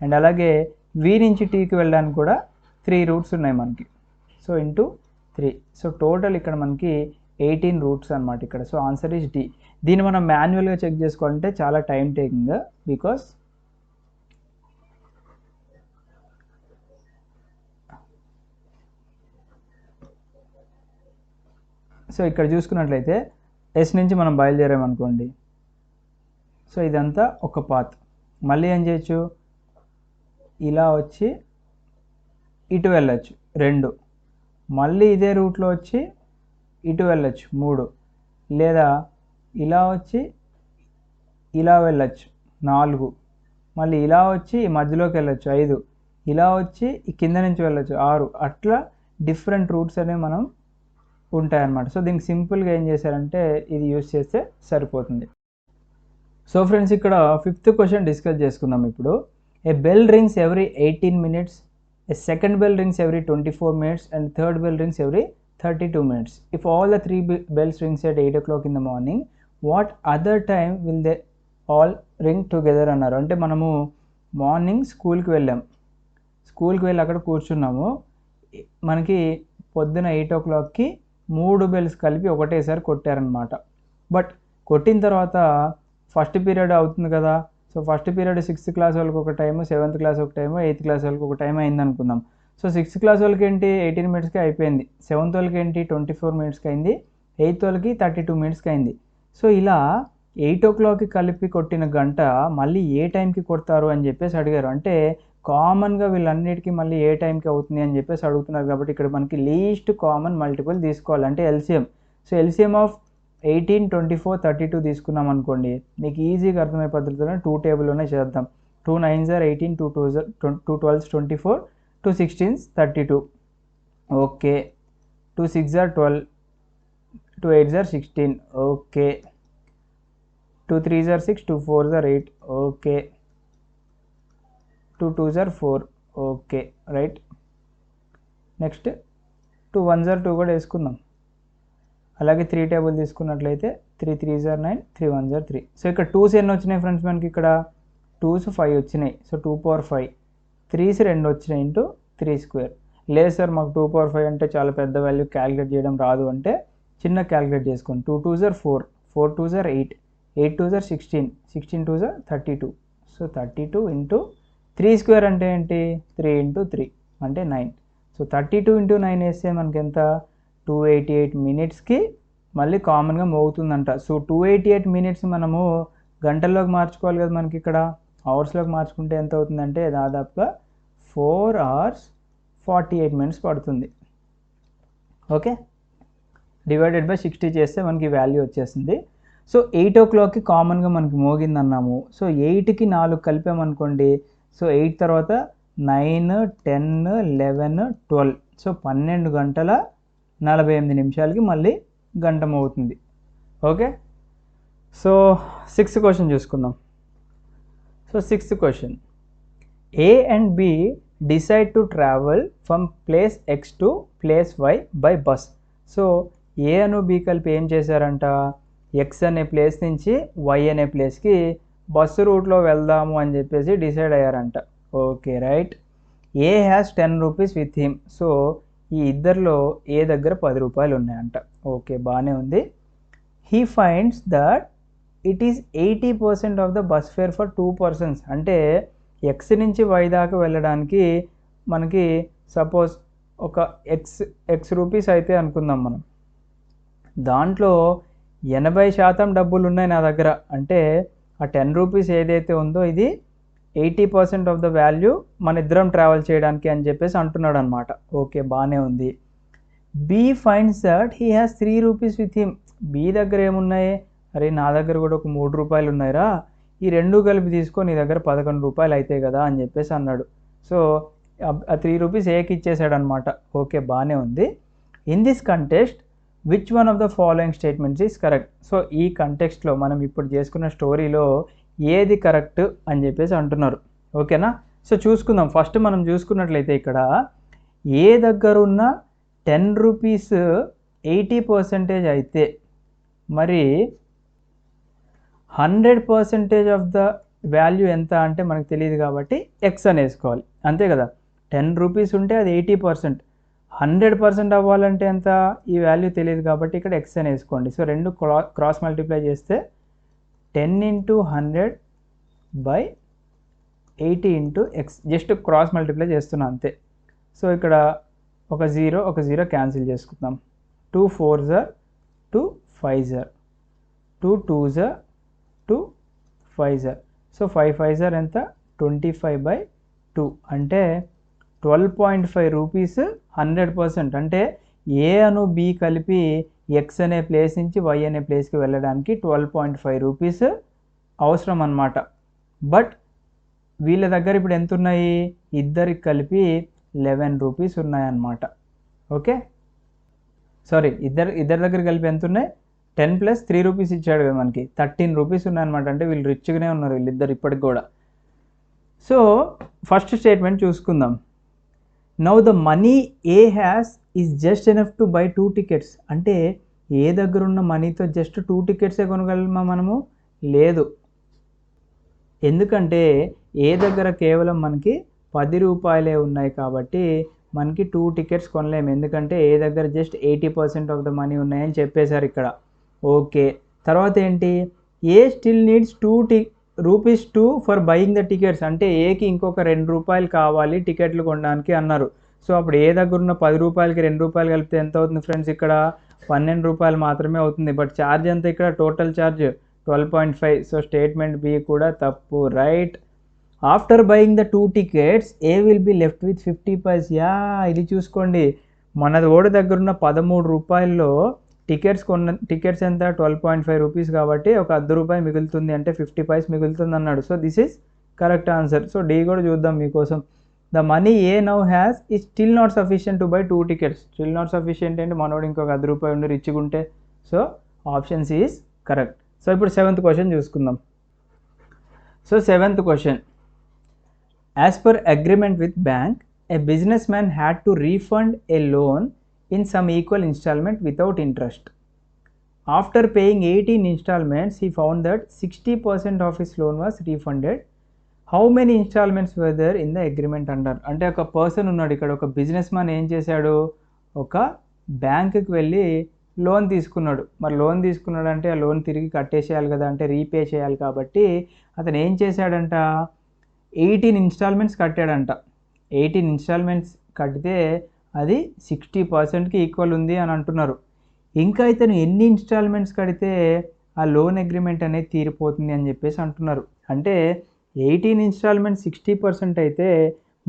అండ్ అలాగే V నుంచి Tకి వెళ్ళడానికి కూడా 3 రూట్స్ ఉన్నాయి మనకి. So into 3. సో టోటల్ ఇక్కడ మనకి 18 రూట్స్ అనమాట ఇక్కడ. So answer is D. దీన్ని మనం మాన్యువల్గా చెక్ చేసుకోవాలంటే చాలా టైం టేకింగ్, బికాస్ సో ఇక్కడ చూసుకున్నట్లయితే ఎస్ నుంచి మనం బయలుదేరామనుకోండి, సో ఇదంతా ఒక పాత్. మళ్ళీ ఏం చేయొచ్చు, ఇలా వచ్చి ఇటు వెళ్ళచ్చు 2, మళ్ళీ ఇదే రూట్లో వచ్చి ఇటు వెళ్ళచ్చు 3, లేదా ఇలా వచ్చి ఇలా వెళ్ళచ్చు 4, మళ్ళీ ఇలా వచ్చి మధ్యలోకి వెళ్ళచ్చు 5, ఇలా వచ్చి కింద నుంచి వెళ్ళచ్చు 6. అట్లా డిఫరెంట్ రూట్స్ అనేవి మనం ఉంటాయన్నమాట. సో దీనికి సింపుల్గా ఏం చేశారంటే ఇది యూజ్ చేస్తే సరిపోతుంది. సో ఫ్రెండ్స్, ఇక్కడ 5th క్వశ్చన్ డిస్కస్ చేసుకుందాం ఇప్పుడు. A bell rings every 18 minutes, a second bell rings every 24 minutes, and third bell rings every 32 minutes. If all the 3 bells rings at 8 o'clock in the morning, what other time will they all ring together అన్నారు. అంటే మనము మార్నింగ్ స్కూల్కి వెళ్ళాం, స్కూల్కి వెళ్ళి అక్కడ కూర్చున్నాము, మనకి పొద్దున 8 o'clockకి 3 బెల్స్ కలిపి ఒకటేసారి కొట్టారనమాట. బట్ కొట్టిన తర్వాత ఫస్ట్ పీరియడ్ అవుతుంది కదా, so first period 6th class వాళ్ళకి ఒక టైము, 7th క్లాస్ ఒక టైము, 8th క్లాస్ వాళ్ళకి ఒక టైం అయింది అనుకుందాం. సో 6th క్లాస్ వాళ్ళకి ఏంటి 18 minutesకి అయిపోయింది, 7th వాళ్ళకి ఏంటి 24 minutesకి అయింది, 8th వాళ్ళకి 32 minutesకి అయింది. సో ఇలా 8 o'clockకి కలిపి కొట్టిన గంట మళ్ళీ ఏ టైంకి కొడతారు అని చెప్పేసి అడిగారు. అంటే కామన్గా వీళ్ళన్నిటికీ మళ్ళీ ఏ టైంకి అవుతుంది అని చెప్పేసి అడుగుతున్నారు. కాబట్టి ఇక్కడ మనకి లీస్ట్ కామన్ మల్టిపుల్ తీసుకోవాలి, అంటే ఎల్సిఎం. సో ఎల్సిఎం ఆఫ్ 18, 24, 32 తీసుకున్నాం అనుకోండి, మీకు ఈజీగా అర్థమయ్యే పద్ధతిలో 2 టేబుల్లోనే చేద్దాం. 2 9s are 18, 2 12s 24, 2 16s 32. Okay. 2 6s are 12, 2 8s are 16. Okay. 2 3s are 6, 2 4s are 8. Okay. 2 2s are 4. Okay, right. Next 2 1s are 2 కూడా వేసుకుందాం. అలాగే 3 టేబుల్ తీసుకున్నట్లయితే 3 3s are 9, 3 1s are 3. So ఇక్కడ 2s ఎన్ని వచ్చినాయి ఫ్రెండ్స్ మనకి, ఇక్కడ 2s 5 వచ్చినాయి. సో 2 power 5, 3s 2 వచ్చినాయి ఇంటూ 3 square. లేదు సార్ మాకు 2 power 5 అంటే చాలా పెద్ద వాల్యూ క్యాలిక్యులేట్ చేయడం రాదు అంటే చిన్న క్యాలిక్యులేట్ చేసుకోండి. 2 2s are 4, 4 2s are 8, 8 2s are 16, 16 2s are 32. So 32 into 3 square అంటే ఏంటి, 3 ఇంటూ 3 అంటే 9. సో 32 ఇంటూ 9 వేస్తే మనకి ఎంత, 288 minutesకి మళ్ళీ కామన్గా మోగుతుందంట. సో 288 minutes మనము గంటల్లోకి మార్చుకోవాలి కదా, మనకి ఇక్కడ అవర్స్లోకి మార్చుకుంటే ఎంత అవుతుందంటే దాదాపుగా 4 hours 48 minutes పడుతుంది. ఓకే, డివైడెడ్ బై 60 చేస్తే మనకి వాల్యూ వచ్చేసింది. సో 8 o'clockకి కామన్గా మనకి మోగింది అన్నాము. సో 8కి 4 కలిపామనుకోండి, సో 8 తర్వాత 9, 10, 11, 12. సో 12 గంటల 48 నిమిషాలకి మళ్ళీ గంట మోగుతుంది. ఓకే. సో 6th క్వశ్చన్ చూసుకుందాం. So 6th question, A and B decide to travel from place X to place Y by bus. So A అను బి కలిపి ఏం చేశారంట, ఎక్స్ అనే ప్లేస్ నుంచి వై అనే ప్లేస్కి బస్సు రూట్లో వెళ్దాము అని చెప్పేసి డిసైడ్ అయ్యారంట. Okay, right. A has 10 rupees with him. So ఈ ఇద్దరిలో ఏ దగ్గర 10 రూపాయలు ఉన్నాయంట. ఓకే, బాగానే ఉంది. He finds that it is 80% of the bus fair for 2 persons. అంటే ఎక్స్ నుంచి వై దాకా వెళ్ళడానికి మనకి సపోజ్ ఒక ఎక్స్ రూపీస్ అయితే అనుకుందాం మనం, దాంట్లో 80% డబ్బులు ఉన్నాయి నా దగ్గర. అంటే ఆ 10 rupees ఏదైతే ఉందో ఇది 80% ఆఫ్ ద వాల్యూ మన ఇద్దరం ట్రావెల్ చేయడానికి అని చెప్పేసి అంటున్నాడు అనమాట. ఓకే, బాగానే ఉంది. B finds that he has 3 rupees with him. B దగ్గర ఏమున్నాయి, అరే నా దగ్గర కూడా ఒక 3 రూపాయలు ఉన్నాయిరా, ఈ రెండు కలిపి తీసుకో, నీ దగ్గర 11 రూపాయలు అవుతాయి కదా అని చెప్పేసి అన్నాడు. సో ఆ 3 rupees ఏకి ఇచ్చేసాడు అనమాట. ఓకే, బాగానే ఉంది. In this context which one of the following statements is correct. So ఈ కంటెక్స్ట్లో మనం ఇప్పుడు చేసుకున్న స్టోరీలో ఏది కరెక్ట్ అని చెప్పేసి అంటున్నారు. ఓకేనా. సో చూసుకుందాం. ఫస్ట్ మనం చూసుకున్నట్లయితే ఇక్కడ ఏ దగ్గర ఉన్న 10 rupees 80% అయితే మరి 100% ఆఫ్ ద వాల్యూ ఎంత అంటే మనకు తెలియదు కాబట్టి ఎక్స్ అని వేసుకోవాలి, అంతే కదా. 10 rupees ఉంటే అది 80%, 100% అవ్వాలంటే ఎంత, ఈ వాల్యూ తెలియదు కాబట్టి ఇక్కడ ఎక్స్ అని వేసుకోండి. సో రెండు క్రాస్ మల్టిప్లై చేస్తే 10 into 100/80 into X, just cross multiply చేస్తున్నాం అంతే. సో ఇక్కడ ఒక జీరో క్యాన్సిల్ చేసుకుందాం. 2 4s are 2 5s are 2 2s are 2 5s are. So 5 5s are ఎంత, 25/2 అంటే 12.5 రూపీస్ 100%. అంటే ఏ అను బి కలిపి ఎక్స్ అనే ప్లేస్ నుంచి వై అనే ప్లేస్కి వెళ్ళడానికి 12.5 రూపీస్ అవసరం అన్నమాట. బట్ వీళ్ళ దగ్గర ఇప్పుడు ఎంత ఉన్నాయి, ఇద్దరికి కలిపి 11 రూపీస్ ఉన్నాయన్నమాట. ఓకే, సారీ, ఇద్దరి దగ్గర కలిపి ఎంత ఉన్నాయి, 10 + 3 రూపీస్ ఇచ్చాడు కదా మనకి, 13 రూపీస్ ఉన్నాయన్నమాట. అంటే వీళ్ళు రిచ్గానే ఉన్నారు వీళ్ళిద్దరు ఇప్పటికి కూడా. సో ఫస్ట్ స్టేట్మెంట్ చూసుకుందాం. Now the money A has is just enough to buy 2 tickets. అంటే ఏ దగ్గర ఉన్న మనీతో జస్ట్ 2 tickets కొనగలమా మనము, లేదు. ఎందుకంటే ఏ దగ్గర కేవలం మనకి 10 రూపాయలే ఉన్నాయి కాబట్టి మనకి 2 tickets కొనలేము. ఎందుకంటే ఏ దగ్గర జస్ట్ 80% ఆఫ్ ద మనీ ఉన్నాయని చెప్పేశారు ఇక్కడ. ఓకే, తర్వాత ఏంటి, A still needs 2 rupees for buying the tickets. అంటే ఏకి ఇంకొక 2 రూపాయలు కావాలి టికెట్లు కొనడానికి అన్నారు. సో అప్పుడు ఏ దగ్గర ఉన్న 10 రూపాయలకి 2 రూపాయలు కలిపితే ఎంత అవుతుంది ఫ్రెండ్స్, ఇక్కడ 12 రూపాయలు మాత్రమే అవుతుంది. బట్ ఛార్జ్ ఎంత ఇక్కడ, total charge 12.5. So statement B కూడా తప్పు, right. After buying the 2 tickets I will be left with 50 paise. Yeah, ఇది చూసుకోండి, మనది ఓడి దగ్గర ఉన్న 13 రూపాయల్లో టికెట్స్ ఎంత, 12.5 రూపీస్ కాబట్టి ఒక ₹1 మిగులుతుంది, అంటే 50 paise మిగులుతుంది అన్నాడు. So this is correct answer. So D కూడా చూద్దాం మీకోసం. The money A now has is still not sufficient to buy 2 tickets. Still not sufficient అంటే మనోడు ఇంకొక ₹1 ఉండి రిచ్చుకుంటే. So option C is correct. So ఇప్పుడు 7th క్వశ్చన్ చూసుకుందాం. So 7th question, as per agreement with bank a businessman had to refund a loan in some equal installment without interest. After paying 18 installments, he found that 60% of his loan was refunded. How many installments were there in the agreement under? అంటే ఒక పర్సన్ ఉన్నాడు ఇక్కడ, ఒక బిజినెస్ మ్యాన్ ఏం చేశాడు, ఒక బ్యాంకుకి వెళ్ళి లోన్ తీసుకున్నాడు. మరి లోన్ తీసుకున్నాడు అంటే ఆ లోన్ తిరిగి కట్టేసేయాలి కదా, అంటే రీపే చేయాలి. కాబట్టి అతను ఏం చేశాడంట, 18 ఇన్స్టాల్మెంట్స్ కట్టాడంట. 18 ఇన్స్టాల్మెంట్స్ కడితే అది 60%కి ఈక్వల్ ఉంది అని అంటున్నారు. ఇంకా ఇతను ఎన్ని ఇన్స్టాల్మెంట్స్ కడితే ఆ లోన్ అగ్రిమెంట్ అనేది తీరిపోతుంది అని చెప్పేసి అంటున్నారు. అంటే 18 ఇన్స్టాల్మెంట్స్ 60% అయితే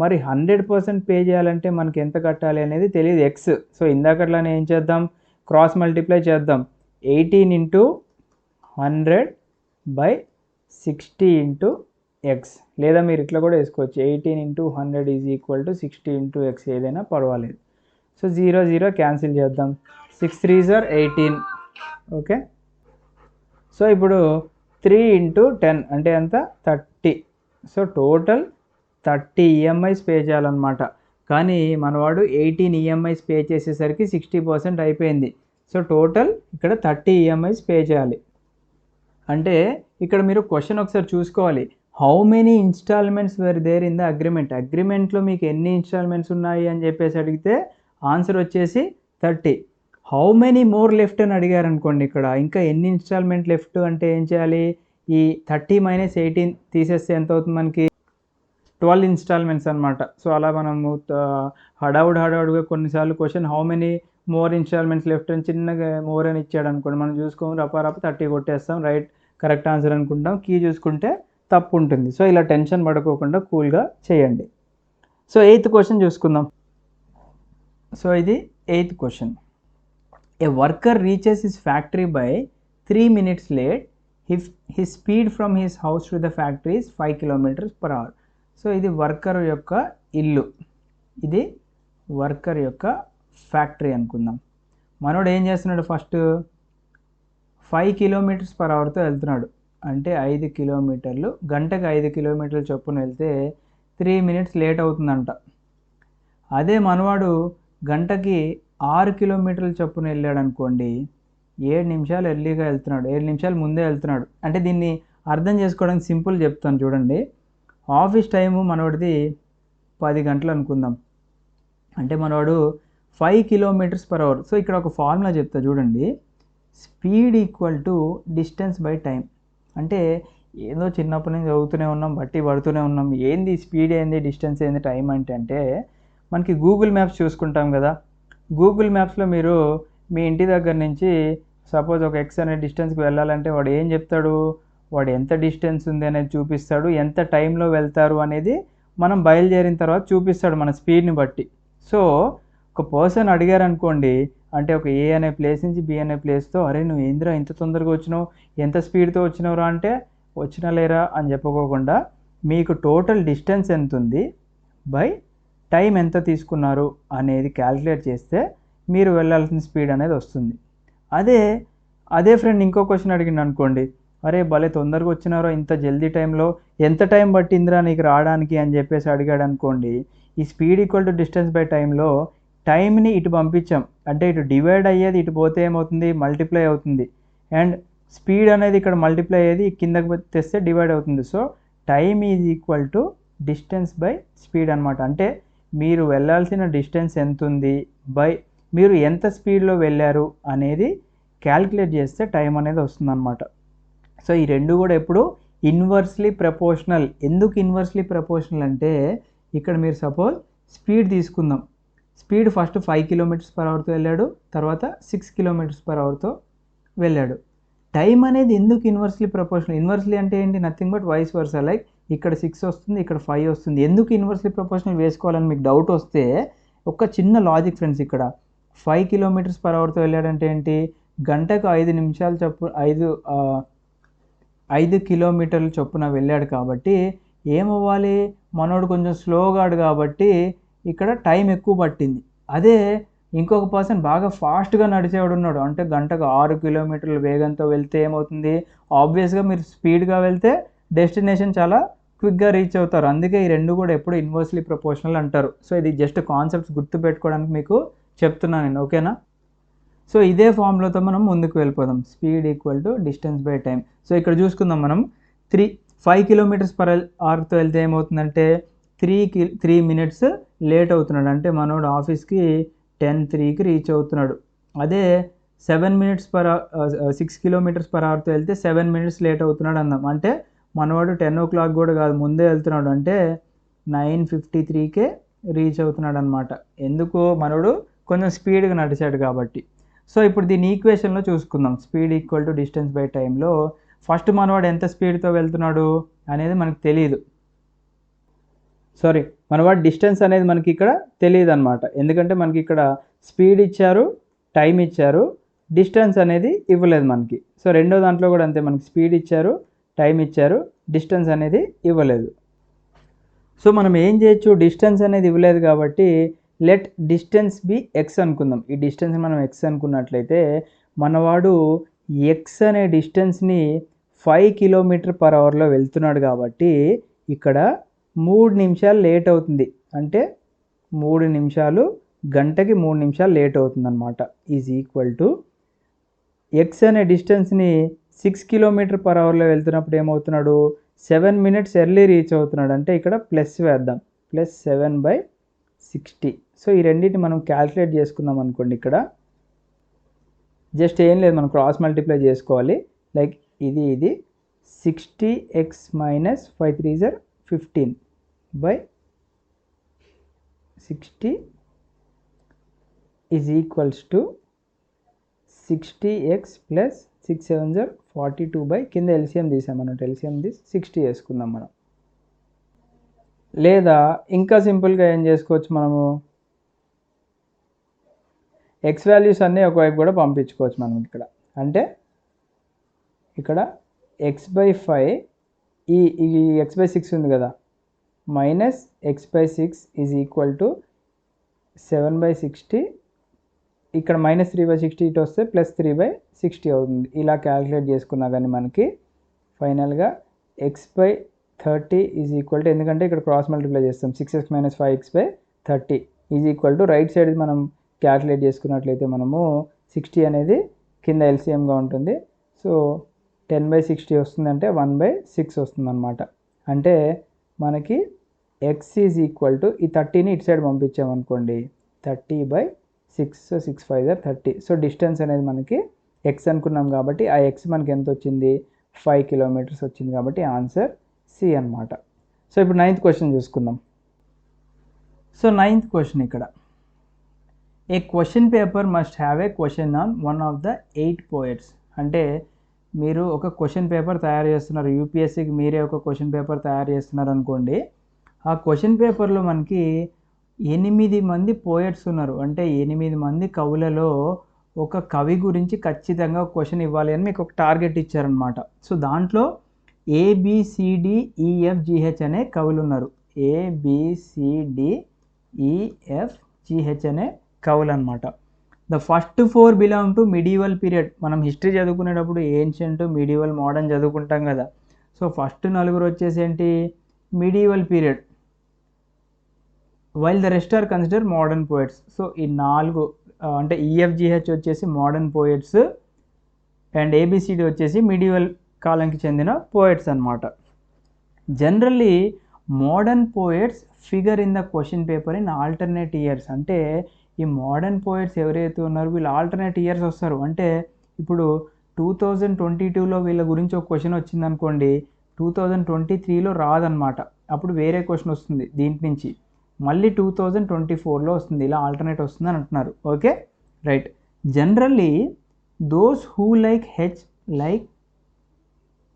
మరి 100% పే చేయాలంటే మనకి ఎంత కట్టాలి అనేది తెలియదు, ఎక్స్. సో ఇందాకట్లానే ఏం చేద్దాం, క్రాస్ మల్టిప్లై చేద్దాం. 18 ఇంటూ 100/60 ఇంటూ ఎక్స్, లేదా మీరు ఇట్లా కూడా వేసుకోవచ్చు, 18 into 100 is equal to 60 into X, ఏదైనా పర్వాలేదు. సో 0 క్యాన్సిల్ చేద్దాం. 6 3s are 18. ఓకే, సో ఇప్పుడు 3 ఇంటూ 10 అంటే ఎంత, 30. సో టోటల్ 30 ఈఎంఐస్ పే చేయాలన్నమాట. కానీ మనవాడు 18 ఈఎంఐస్ పే చేసేసరికి 60% అయిపోయింది. సో టోటల్ ఇక్కడ 30 ఈఎంఐస్ పే చేయాలి. అంటే ఇక్కడ మీరు క్వశ్చన్ ఒకసారి చూసుకోవాలి, how many installments were there in the agreement. అగ్రిమెంట్లో మీకు ఎన్ని ఇన్స్టాల్మెంట్స్ ఉన్నాయి అని చెప్పేసి అడిగితే ఆన్సర్ వచ్చేసి 30. హౌ మెనీ మోర్ లెఫ్ట్ అని అడిగారు అనుకోండి, ఇక్కడ ఇంకా ఎన్ని ఇన్స్టాల్మెంట్ లెఫ్ట్ అంటే ఏం చేయాలి, ఈ 30 - 18 తీసేస్తే ఎంత అవుతుంది మనకి, 12 ఇన్స్టాల్మెంట్స్ అనమాట. సో అలా మనము హడావుడిగా కొన్నిసార్లు question how many more installments left అని చిన్నగా మోర్ అని ఇచ్చాడు అనుకోండి, మనం చూసుకోము రప 30 కొట్టేస్తాం, రైట్ కరెక్ట్ ఆన్సర్ అనుకుంటాం. కీ చూసుకుంటే తప్పు ఉంటుంది. సో ఇలా టెన్షన్ పడుకోకుండా కూల్గా చేయండి. సో 8th క్వశ్చన్ చూసుకుందాం. సో ఇది 8th question. A worker reaches his factory by 3 minutes late. His speed from his house to the factory is 5 km/h. So ఇది వర్కర్ యొక్క ఇల్లు, ఇది వర్కర్ యొక్క ఫ్యాక్టరీ అనుకుందాం. మనోడు ఏం చేస్తున్నాడు, ఫస్ట్ 5 km/hతో వెళ్తున్నాడు. అంటే 5 కిలోమీటర్లు గంటకు 5 కిలోమీటర్ల చొప్పున వెళ్తే 3 minutes లేట్ అవుతుందంట. అదే మనవాడు గంటకి 6 కిలోమీటర్ల చొప్పున వెళ్ళాడు అనుకోండి, 7 నిమిషాలు ఎర్లీగా వెళ్తున్నాడు, 7 నిమిషాలు ముందే వెళ్తున్నాడు. అంటే దీన్ని అర్థం చేసుకోవడానికి సింపుల్ చెప్తాను చూడండి. ఆఫీస్ టైము మనవాడిది 10 గంటలు అనుకుందాం. అంటే మనవాడు 5 km/h. సో ఇక్కడ ఒక ఫార్ములా చెప్తా చూడండి. Speed equal to distance by time. అంటే ఏదో చిన్నప్పటి నుంచి చదువుతూనే ఉన్నాం, బట్టి పడుతూనే ఉన్నాం. ఏంది స్పీడ్ ఏంది, డిస్టెన్స్ ఏంది, టైం అంటే మనకి గూగుల్ మ్యాప్స్ చూసుకుంటాం కదా. గూగుల్ మ్యాప్స్లో మీరు మీ ఇంటి దగ్గర నుంచి సపోజ్ ఒక ఎక్స్ అనే డిస్టెన్స్కి వెళ్ళాలంటే వాడు ఏం చెప్తాడు, వాడు ఎంత డిస్టెన్స్ ఉంది అనేది చూపిస్తాడు, ఎంత టైంలో వెళ్తారు అనేది మనం బయలుదేరిన తర్వాత చూపిస్తాడు మన స్పీడ్ని బట్టి. సో ఒక పర్సన్ అడిగారు అనుకోండి, అంటే ఒక ఏ అనే ప్లేస్ నుంచి బి అనే ప్లేస్తో, అరే నువ్వు ఏంద్రా ఇంత తొందరగా వచ్చినావు, ఎంత స్పీడ్తో వచ్చినవురా అంటే వచ్చినా లేరా అని చెప్పుకోకుండా మీకు టోటల్ డిస్టెన్స్ ఎంత ఉంది బై టైం ఎంత తీసుకున్నారు అనేది క్యాలిక్యులేట్ చేస్తే మీరు వెళ్ళాల్సిన స్పీడ్ అనేది వస్తుంది. అదే ఫ్రెండ్ ఇంకో క్వశ్చన్ అడిగింది అనుకోండి, అరే భలే తొందరగా వచ్చినారో, ఇంత జల్దీ టైంలో ఎంత టైం పట్టిందిరా నీకు రావడానికి అని చెప్పేసి అడిగాడు అనుకోండి. ఈ speed equal to distance by టైంలో టైంని ఇటు పంపించాం అంటే ఇటు డివైడ్ అయ్యేది, ఇటు పోతే ఏమవుతుంది మల్టిప్లై అవుతుంది. అండ్ స్పీడ్ అనేది ఇక్కడ మల్టిప్లై అయ్యేది కిందకి తెస్తే డివైడ్ అవుతుంది. So time is equal to distance by speed అనమాట. అంటే మీరు వెళ్ళాల్సిన డిస్టెన్స్ ఎంత ఉంది బై మీరు ఎంత స్పీడ్లో వెళ్ళారు అనేది క్యాల్కులేట్ చేస్తే టైం అనేది వస్తుందన్నమాట. సో ఈ రెండు కూడా ఎప్పుడు ఇన్వర్స్లీ ప్రపోర్షనల్. ఎందుకు ఇన్వర్స్లీ ప్రపోర్షనల్ అంటే ఇక్కడ మీరు సపోజ్ స్పీడ్ తీసుకుందాం. స్పీడ్ ఫస్ట్ 5 km/hతో వెళ్ళాడు, తర్వాత 6 km/hతో వెళ్ళాడు. టైం అనేది ఎందుకు ఇన్వర్స్లీ ప్రపోర్షనల్? ఇన్వర్స్లీ అంటే ఏంటి, nothing but vice versa. Like ఇక్కడ 6 వస్తుంది, ఇక్కడ 5 వస్తుంది. ఎందుకు ఇన్వర్స్లీ ప్రపోర్షనల్ వేసుకోవాలని మీకు డౌట్ వస్తే ఒక చిన్న లాజిక్ ఫ్రెండ్స్. ఇక్కడ 5 km/hతో వెళ్ళాడంటే ఏంటి, గంటకు 5 నిమిషాలు చొప్పున 5 కిలోమీటర్ల చొప్పున వెళ్ళాడు. కాబట్టి ఏమవ్వాలి, మనోడు కొంచెం స్లోగాడు కాబట్టి ఇక్కడ టైం ఎక్కువ పట్టింది. అదే ఇంకొక పర్సన్ బాగా ఫాస్ట్గా నడిచేవాడు ఉన్నాడు అంటే గంటకు 6 కిలోమీటర్ల వేగంతో వెళ్తే ఏమవుతుంది, ఆబ్వియస్గా మీరు స్పీడ్గా వెళ్తే డెస్టినేషన్ చాలా క్విక్గా రీచ్ అవుతారు. అందుకే ఈ రెండు కూడా ఎప్పుడు ఇన్వర్స్లీ ప్రపోర్షనల్ అంటారు. సో ఇది జస్ట్ కాన్సెప్ట్స్ గుర్తుపెట్టుకోవడానికి మీకు చెప్తున్నాను నేను, ఓకేనా. సో ఇదే ఫార్ములాతో మనం ముందుకు వెళ్ళిపోదాం. Speed equal to distance by time. So ఇక్కడ చూసుకుందాం మనం 5 km/hతో వెళ్తే ఏమవుతుందంటే 3 minutes లేట్ అవుతున్నాడు. అంటే మనోడు ఆఫీస్కి 10:03కి రీచ్ అవుతున్నాడు. అదే 6 km/hతో వెళ్తే 7 minutes లేట్ అవుతున్నాడు అందాం. అంటే మనవాడు 10 o'clock కూడా కాదు, ముందే వెళ్తున్నాడు. అంటే 9:53కే రీచ్ అవుతున్నాడు అనమాట. ఎందుకు, మనోడు కొంచెం స్పీడ్గా నడిచాడు కాబట్టి. సో ఇప్పుడు దీని ఈక్వేషన్లో చూసుకుందాం. Speed equal to distance by టైంలో ఫస్ట్ మనవాడు ఎంత స్పీడ్తో వెళ్తున్నాడు అనేది మనకు తెలియదు. మనవాడు డిస్టెన్స్ అనేది మనకి ఇక్కడ తెలియదు అనమాట. ఎందుకంటే మనకి ఇక్కడ స్పీడ్ ఇచ్చారు, టైం ఇచ్చారు, డిస్టెన్స్ అనేది ఇవ్వలేదు మనకి. సో రెండో దాంట్లో కూడా అంతే, మనకి స్పీడ్ ఇచ్చారు, టైం ఇచ్చారు, డిస్టెన్స్ అనేది ఇవ్వలేదు. సో మనం ఏం చేయొచ్చు, డిస్టెన్స్ అనేది ఇవ్వలేదు కాబట్టి లెట్ డిస్టెన్స్ బి ఎక్స్ అనుకుందాం. ఈ డిస్టెన్స్ మనం ఎక్స్ అనుకున్నట్లయితే మనవాడు ఎక్స్ అనే డిస్టెన్స్ని 5 km/hలో వెళ్తున్నాడు కాబట్టి ఇక్కడ 3 నిమిషాలు లేట్ అవుతుంది. అంటే 3 నిమిషాలు, గంటకి 3 నిమిషాలు లేట్ అవుతుంది అనమాట. ఈజ్ ఈక్వల్ టు ఎక్స్ అనే డిస్టెన్స్ని 6 km/hలో వెళ్తున్నప్పుడు ఏమవుతున్నాడు, 7 minutes ఎర్లీ రీచ్ అవుతున్నాడు. అంటే ఇక్కడ ప్లస్ వేద్దాం, +7/60. సో ఈ రెండింటిని మనం క్యాల్కులేట్ చేసుకున్నాం అనుకోండి. ఇక్కడ జస్ట్ ఏం లేదు, మనం క్రాస్ మల్టిప్లై చేసుకోవాలి. లైక్ ఇది 60x - 5 3s are 15/60 is equals to 60x + 6 7s are 42 కింద ఎల్సిఎం తీసాం మనం, ఎల్సిఎం తీసి 60 వేసుకుందాం మనం. లేదా ఇంకా సింపుల్గా ఏం చేసుకోవచ్చు, మనము ఎక్స్ వాల్యూస్ అన్నీ ఒకవైపు కూడా పంపించుకోవచ్చు మనం ఇక్కడ. అంటే ఇక్కడ x/5 ఈ x/6 ఉంది కదా, -x/6 ఈజ్ ఈక్వల్ టు 7/60. ఇక్కడ -3/60 ఇటు వస్తే +3/60 అవుతుంది. ఇలా క్యాల్కులేట్ చేసుకున్నా కానీ మనకి ఫైనల్గా x/30 ఈజ్ ఈక్వల్ టు, ఎందుకంటే ఇక్కడ క్రాస్ మల్టిప్లై చేస్తాం, 6x - 5x/30 is equal to right side మనం క్యాల్కులేట్ చేసుకున్నట్లయితే మనము 60 అనేది కింద ఎల్సిఎంగా ఉంటుంది. సో 10/60 వస్తుందంటే 1/6 వస్తుంది అనమాట. అంటే మనకి x ఈజ్ ఈక్వల్ టు ఈ 30ని ఇటు సైడ్ పంపించామనుకోండి, 30/6 6 6 5 30. సో డిస్టెన్స్ అనేది మనకి ఎక్స్ అనుకున్నాం కాబట్టి ఆ ఎక్స్ మనకి ఎంత వచ్చింది, 5 కిలోమీటర్స్ వచ్చింది కాబట్టి ఆన్సర్ సి అనమాట. సో ఇప్పుడు 9th క్వశ్చన్ చూసుకుందాం. సో 9th క్వశ్చన్ ఇక్కడ, a question paper must have a question on one of the 8 poets. అంటే మీరు ఒక క్వశ్చన్ పేపర్ తయారు చేస్తున్నారు, యూపీఎస్సీకి మీరే ఒక క్వశ్చన్ పేపర్ తయారు చేస్తున్నారు అనుకోండి. ఆ క్వశ్చన్ పేపర్లో మనకి 8 మంది పోయట్స్ ఉన్నారు, అంటే 8 మంది కవులలో ఒక కవి గురించి ఖచ్చితంగా ఒక క్వశ్చన్ ఇవ్వాలి అని మీకు ఒక టార్గెట్ ఇచ్చారనమాట. సో దాంట్లో ABCDEFGH అనే కవులు ఉన్నారు. ABCDEFGH అనే కవులు అనమాట. The first 4 belong to medieval period. మనం హిస్టరీ చదువుకునేటప్పుడు ఏన్షియంట్, మిడివల్, మోడర్న్ చదువుకుంటాం కదా. సో ఫస్ట్ 4 వచ్చేసి ఏంటి, medieval period, while the rest are consider modern poets. So ఈ 4 అంటే EFGH వచ్చేసి మోడర్న్ పోయట్స్ అండ్ ABCD వచ్చేసి మిడివల్ కాలంకి చెందిన పోయట్స్ అనమాట. Generally modern poets figure in the question paper in alternate years. అంటే ఈ మోడర్న్ పోయట్స్ ఎవరైతే ఉన్నారో వీళ్ళు ఆల్టర్నేట్ ఇయర్స్ వస్తారు. అంటే ఇప్పుడు 2022లో వీళ్ళ గురించి ఒక క్వశ్చన్ వచ్చింది అనుకోండి, 2023లో రాదనమాట, అప్పుడు వేరే క్వశ్చన్ వస్తుంది దీంట్ నుంచి, మళ్ళీ 2024లో వస్తుంది, ఇలా ఆల్టర్నేట్ వస్తుంది అని అంటున్నారు. Okay right. Generally those who like H like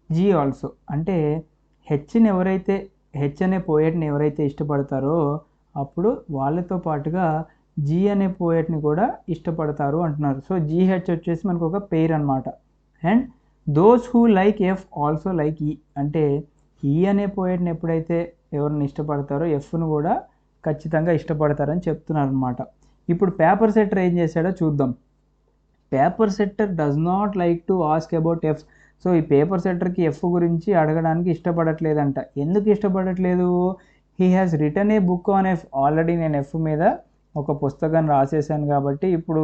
G also. అంటే హెచ్ అనే పోయట్ని ఎవరైతే ఇష్టపడతారో అప్పుడు వాళ్ళతో పాటుగా జీ అనే పోయట్ని కూడా ఇష్టపడతారు అంటున్నారు. సో GH వచ్చేసి మనకు ఒక పేర్ అనమాట. And those who like F also like ఈ. అంటే ఈ అనే పోయట్ని ఎప్పుడైతే ఎవరిని ఇష్టపడతారో ఎఫ్ను కూడా ఖచ్చితంగా ఇష్టపడతారని చెప్తున్నారు అనమాట. ఇప్పుడు పేపర్ సెట్టర్ ఏం చేశాడో చూద్దాం. Paper setter does not like to ask about F. So ఈ పేపర్ సెట్టర్కి ఎఫ్ గురించి అడగడానికి ఇష్టపడట్లేదంట. ఎందుకు ఇష్టపడట్లేదు? He has written a book on F. Already నేను ఎఫ్ మీద ఒక పుస్తకాన్ని రాసేసాను కాబట్టి ఇప్పుడు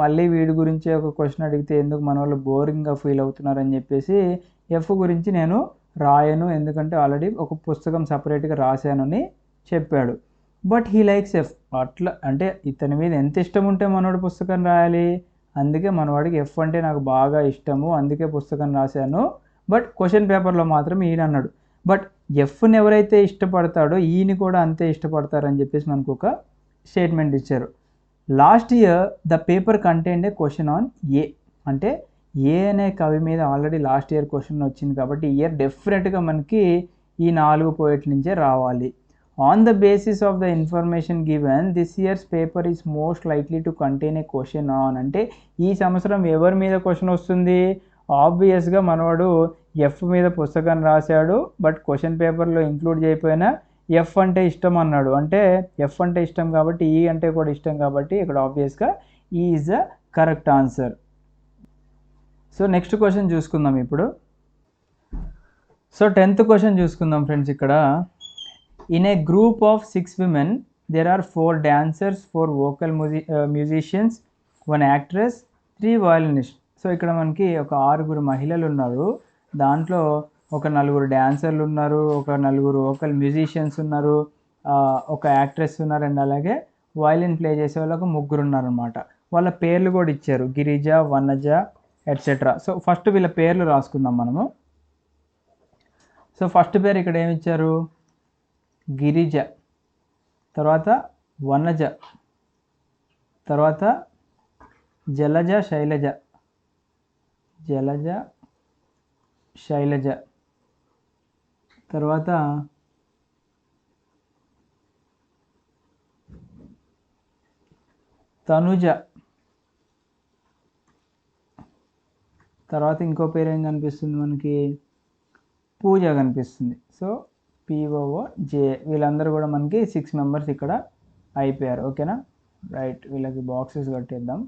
మళ్ళీ వీడి గురించి ఒక క్వశ్చన్ అడిగితే ఎందుకు మన వాళ్ళు బోరింగ్గా ఫీల్ అవుతున్నారని చెప్పేసి ఎఫ్ గురించి నేను రాయను, ఎందుకంటే ఆల్రెడీ ఒక పుస్తకం సపరేట్గా రాశాను అని చెప్పాడు. But he likes F. అట్లా అంటే ఇతని మీద ఎంత ఇష్టం ఉంటే మనవాడు పుస్తకం రాయాలి, అందుకే మనవాడికి ఎఫ్ అంటే నాకు బాగా ఇష్టము, అందుకే పుస్తకం రాశాను. బట్ క్వశ్చన్ పేపర్లో మాత్రం ఈయన అన్నాడు. బట్ ఎఫ్ని ఎవరైతే ఇష్టపడతాడో ఈయన కూడా అంతే ఇష్టపడతారని చెప్పేసి మనకు ఒక స్టేట్మెంట్ ఇచ్చారు. Last year the paper contained A question on a. అంటే ఏ అనే కవి మీద ఆల్రెడీ లాస్ట్ ఇయర్ క్వశ్చన్ వచ్చింది కాబట్టి ఈ ఇయర్ డెఫినెట్గా మనకి ఈ 4 పోయట్ల నుంచే రావాలి. On the basis of the information given this years paper is most likely to contain A question on. అంటే ఈ సంవత్సరం ఎవరి మీద క్వశ్చన్ వస్తుంది? ఆబ్వియస్గా మనవాడు ఎఫ్ మీద పుస్తకం రాశాడు, బట్ క్వశ్చన్ పేపర్లో ఇంక్లూడ్ చేయకపోయినా ఎఫ్ అంటే ఇష్టం అన్నాడు. అంటే ఎఫ్ అంటే ఇష్టం కాబట్టి ఈ అంటే కూడా ఇష్టం కాబట్టి ఇక్కడ ఆబ్వియస్గా ఈ is the correct answer. So next question చూసుకుందాం ఇప్పుడు. సో 10th క్వశ్చన్ చూసుకుందాం ఫ్రెండ్స్. ఇక్కడ in a group of 6 women there are 4 dancers, 4 vocal musicians, 1 actress, 3 violinists. So ఇక్కడ మనకి ఒక 6 మహిళలు ఉన్నారు, దాంట్లో ఒక 4 డాన్సర్లు ఉన్నారు, ఒక 4 వోకల్ మ్యూజిషియన్స్ ఉన్నారు, ఒక యాక్ట్రెస్ ఉన్నారు, అండ్ అలాగే వయలిన్ ప్లే చేసే వాళ్ళకు 3 ఉన్నారనమాట. వాళ్ళ పేర్లు కూడా ఇచ్చారు, Girija, Vanaja etcetera. So first వీళ్ళ పేర్లు రాసుకుందాం మనము. సో ఫస్ట్ పేరు ఇక్కడ ఏమి ఇచ్చారు? గిరిజ, తర్వాత వనజ, తర్వాత జలజ, శైలజ, తర్వాత తనుజ, తర్వాత ఇంకో పేరు ఏం కనిపిస్తుంది మనకి? పూజ కనిపిస్తుంది. So POOJ. వీళ్ళందరూ కూడా మనకి 6 మెంబర్స్ ఇక్కడ అయిపోయారు. ఓకేనా రైట్. వీళ్ళకి బాక్సెస్ కట్టేద్దాం.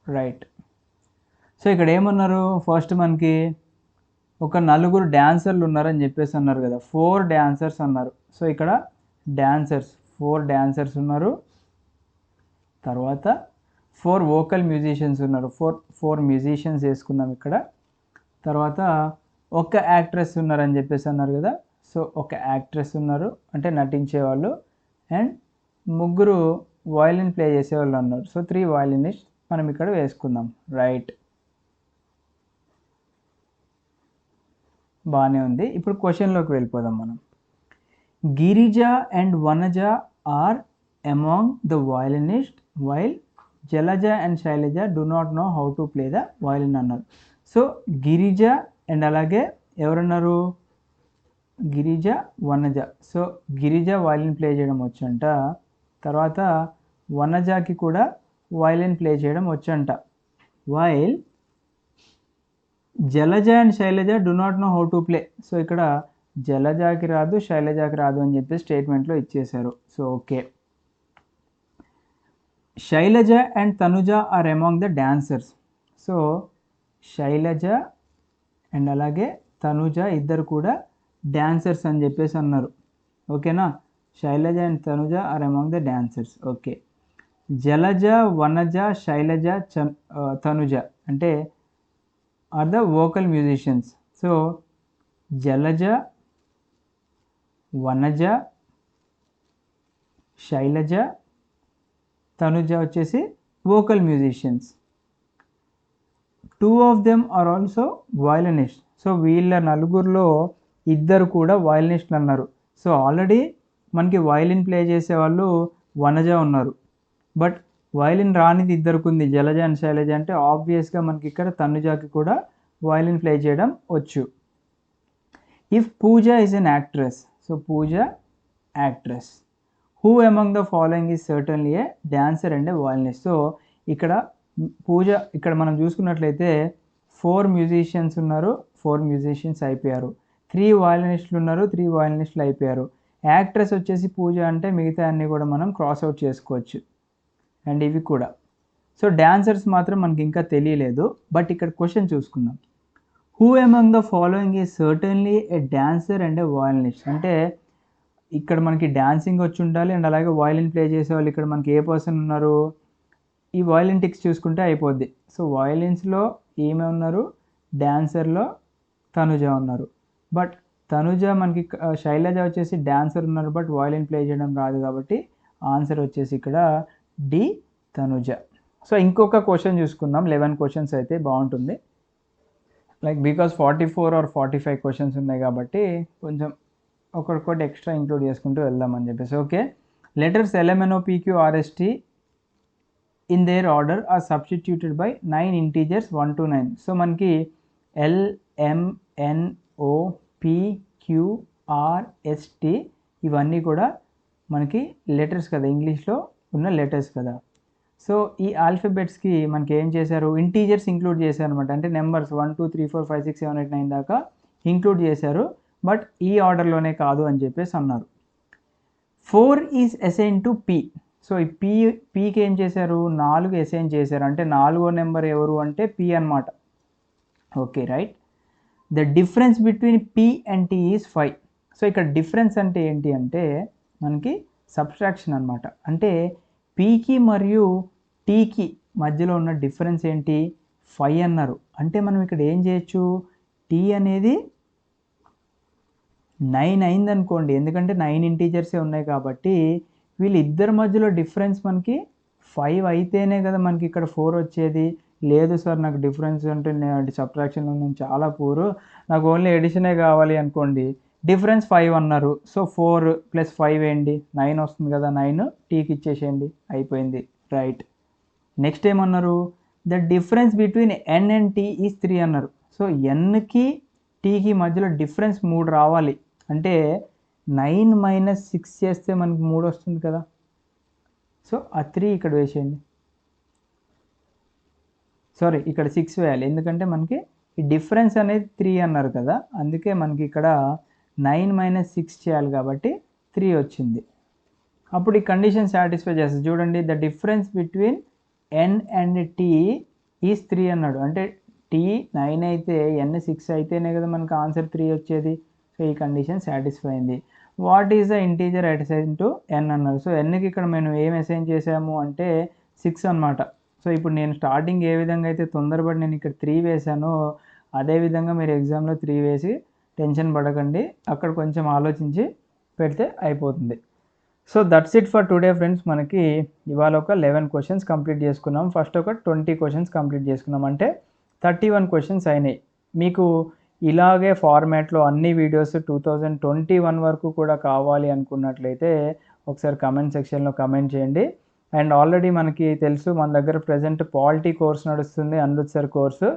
రైట్. సో ఇక్కడ ఏమన్నారు? ఫస్ట్ మనకి ఒక 4 డాన్సర్లు ఉన్నారని చెప్పేసి అన్నారు కదా, 4 డాన్సర్స్ అన్నారు. సో ఇక్కడ డాన్సర్స్ 4 డాన్సర్స్ ఉన్నారు, తర్వాత 4 వోకల్ మ్యూజిషియన్స్ ఉన్నారు, 4 మ్యూజిషియన్స్ వేసుకుందాం ఇక్కడ. తర్వాత ఒక యాక్ట్రెస్ ఉన్నారని చెప్పేసి అన్నారు కదా, సో ఒక యాక్ట్రెస్ ఉన్నారు అంటే నటించేవాళ్ళు, అండ్ ముగ్గురు వయలిన్ ప్లే చేసేవాళ్ళు ఉన్నారు. సో 3 వయలినిస్ట్ మనం ఇక్కడ వేసుకుందాం. రైట్, బాగానే ఉంది. ఇప్పుడు క్వశ్చన్లోకి వెళ్ళిపోదాం మనం. Girija and Vanaja are among the violinist while Jalaja and Shailaja do not know how to play the violin అన్నారు. సో గిరిజ అండ్ అలాగే ఎవరున్నారు, Girija Vanaja. So Girija violin play చేయడం వచ్చంట, తర్వాత వనజకి కూడా వయలిన్ ప్లే చేయడం వచ్చంట. While Jalaja and Shailaja do not know how to play. So ఇక్కడ జలజకి రాదు, శైలజకి రాదు అని చెప్పి స్టేట్మెంట్లో ఇచ్చేశారు. So okay. Shailaja and Tanuja are among the dancers. So Shailaja and అలాగే తనుజ ఇద్దరు కూడా డాన్సర్స్ అని చెప్పేసి అన్నారు. ఓకేనా, Shailaja and Tanuja are among the dancers. Okay. Jalaja, Vanaja, Shailaja, Tanuja అంటే are the vocal musicians. So Jalaja, Vanaja, Shailaja, Tanuja వచ్చేసి vocal musicians. 2 of them are also violinist. So వీళ్ళ నలుగురిలో ఇద్దరు కూడా వయలినిస్ట్లు అన్నారు. సో ఆల్రెడీ మనకి వయలిన్ ప్లే చేసే వాళ్ళు వనజ ఉన్నారు, బట్ వయలిన్ రానిది ఇద్దరికి ఉంది, జలజ అండ్ శైలజ. అంటే ఆబ్వియస్గా మనకి ఇక్కడ తనుజకి కూడా వయలిన్ ప్లే చేయడం వచ్చు. If Pooja is an actress, so Pooja actress. Who among the following is certainly a dancer and a violinist. So ఇక్కడ పూజ, ఇక్కడ మనం చూసుకున్నట్లయితే 4 మ్యూజిషియన్స్ ఉన్నారు, 4 మ్యూజిషియన్స్ అయిపోయారు. 3 వయలినిస్టులు ఉన్నారు, 3 వయలినిస్టులు అయిపోయారు. యాక్ట్రెస్ వచ్చేసి పూజ అంటే మిగతా అన్నీ కూడా మనం క్రాస్ అవుట్ చేసుకోవచ్చు, అండ్ ఇవి కూడా. సో డాన్సర్స్ మాత్రం మనకి ఇంకా తెలియలేదు. బట్ ఇక్కడ క్వశ్చన్ చూసుకుందాం. Who among the following is certainly a dancer and a violinist. అంటే ఇక్కడ మనకి డాన్సింగ్ వచ్చి ఉండాలి, అండ్ అలాగే వయలిన్ ప్లే చేసేవాళ్ళు ఇక్కడ మనకి ఏ పర్సన్ ఉన్నారు, ఈ వయలిన్ టిక్స్ చూసుకుంటే అయిపోద్ది. సో వయలిన్స్లో ఏమే ఉన్నారు, డాన్సర్లో తనుజ ఉన్నారు. బట్ తనుజ మనకి, శైలజ వచ్చేసి డాన్సర్ ఉన్నారు బట్ వయలిన్ ప్లే చేయడం రాదు, కాబట్టి ఆన్సర్ వచ్చేసి ఇక్కడ డి తనుజ. సో ఇంకొక క్వశ్చన్ చూసుకుందాం. 11 క్వశ్చన్స్ అయితే బాగుంటుంది, లైక్ బికాస్ 44 ఆర్ 45 క్వశ్చన్స్ ఉన్నాయి కాబట్టి కొంచెం ఒకటి ఎక్స్ట్రా ఇంక్లూడ్ చేసుకుంటూ వెళ్దామని చెప్పేసి. Okay, letters LMNOPQRST in their order are substituted by 9 integers 1 to 9. So మనకి LMNOPQRST ఇవన్నీ కూడా మనకి లెటర్స్ కదా, ఇంగ్లీష్లో ఉన్న లెటర్స్ కదా. సో ఈ ఆల్ఫాబెట్స్కి మనకి ఏం చేశారు, ఇంటీజర్స్ ఇంక్లూడ్ చేశారు అనమాట. అంటే నెంబర్స్ 1 2 3 4 5 6 7 8 9 దాకా ఇంక్లూడ్ చేశారు, బట్ ఈ ఆర్డర్లోనే కాదు అని చెప్పేసి అన్నారు. 4 is assign to P. So ఈ పీకి ఏం చేశారు, 4 అసైన్ చేశారు. అంటే 4వ నెంబర్ ఎవరు అంటే P అనమాట. Okay right. The difference between P and T is 5. So ఇక్కడ డిఫరెన్స్ అంటే ఏంటి అంటే మనకి సబ్స్ట్రాక్షన్ అనమాట. అంటే Pకి మరియు Tకి మధ్యలో ఉన్న డిఫరెన్స్ ఏంటి, 5 అన్నారు. అంటే మనం ఇక్కడ ఏం చేయొచ్చు, T అనేది 9 అయింది అనుకోండి, ఎందుకంటే 9 ఇంటీజర్సే ఉన్నాయి కాబట్టి వీళ్ళిద్దరి మధ్యలో డిఫరెన్స్ మనకి 5 అయితేనే కదా మనకి ఇక్కడ 4 వచ్చేది. లేదు సార్ నాకు డిఫరెన్స్ అంటే నేను సబ్ట్రాక్షన్లో నేను చాలా పూర్, నాకు ఓన్లీ ఎడిషనే కావాలి అనుకోండి, డిఫరెన్స్ 5 అన్నారు. సో 4 + 5 ఏంటి, 9 వస్తుంది కదా, 9 టీకి ఇచ్చేసేయండి, అయిపోయింది. రైట్. నెక్స్ట్ ఏమన్నారు, the difference between N and T is 3 అన్నారు. సో Nకి Tకి మధ్యలో డిఫరెన్స్ 3 రావాలి. అంటే 9 - 6 చేస్తే మనకి 3 వస్తుంది కదా. సో ఆ 3 ఇక్కడ వేసేయండి, సారీ ఇక్కడ 6 వేయాలి, ఎందుకంటే మనకి ఈ డిఫరెన్స్ అనేది 3 అన్నారు కదా, అందుకే మనకి ఇక్కడ 9 - 6 చేయాలి కాబట్టి 3 వచ్చింది. అప్పుడు ఈ కండిషన్ సాటిస్ఫై చేస్తుంది. చూడండి, the difference between N and T is 3 అన్నాడు. అంటే T 9 అయితే N 6 అయితేనే కదా మనకి ఆన్సర్ 3 వచ్చేది. సో ఈ కండిషన్ సాటిస్ఫై అయింది. What is the integer assign to N అన్నారు. సో Nకి ఇక్కడ మేము ఏం అసైన్ చేసాము అంటే 6 అనమాట. సో ఇప్పుడు నేను స్టార్టింగ్ ఏ విధంగా అయితే తొందరపడి నేను ఇక్కడ 3 వేసానో అదేవిధంగా మీరు ఎగ్జామ్లో 3 వేసి టెన్షన్ పడకండి, అక్కడ కొంచెం ఆలోచించి పెడితే అయిపోతుంది. So that's it for today friends. మనకి ఇవాళ ఒక 11 క్వశ్చన్స్ కంప్లీట్ చేసుకున్నాం. ఫస్ట్ ఒక 20 క్వశ్చన్స్ కంప్లీట్ చేసుకున్నాం, అంటే 31 క్వశ్చన్స్ అయినాయి. మీకు ఇలాగే ఫార్మాట్లో అన్ని వీడియోస్ 2021 వరకు కూడా కావాలి అనుకున్నట్లయితే ఒకసారి కమెంట్ సెక్షన్లో కమెంట్ చేయండి. అండ్ ఆల్రెడీ మనకి తెలుసు మన దగ్గర ప్రజెంట్ పాలిటీ కోర్స్ నడుస్తుంది, Anirudh sir course.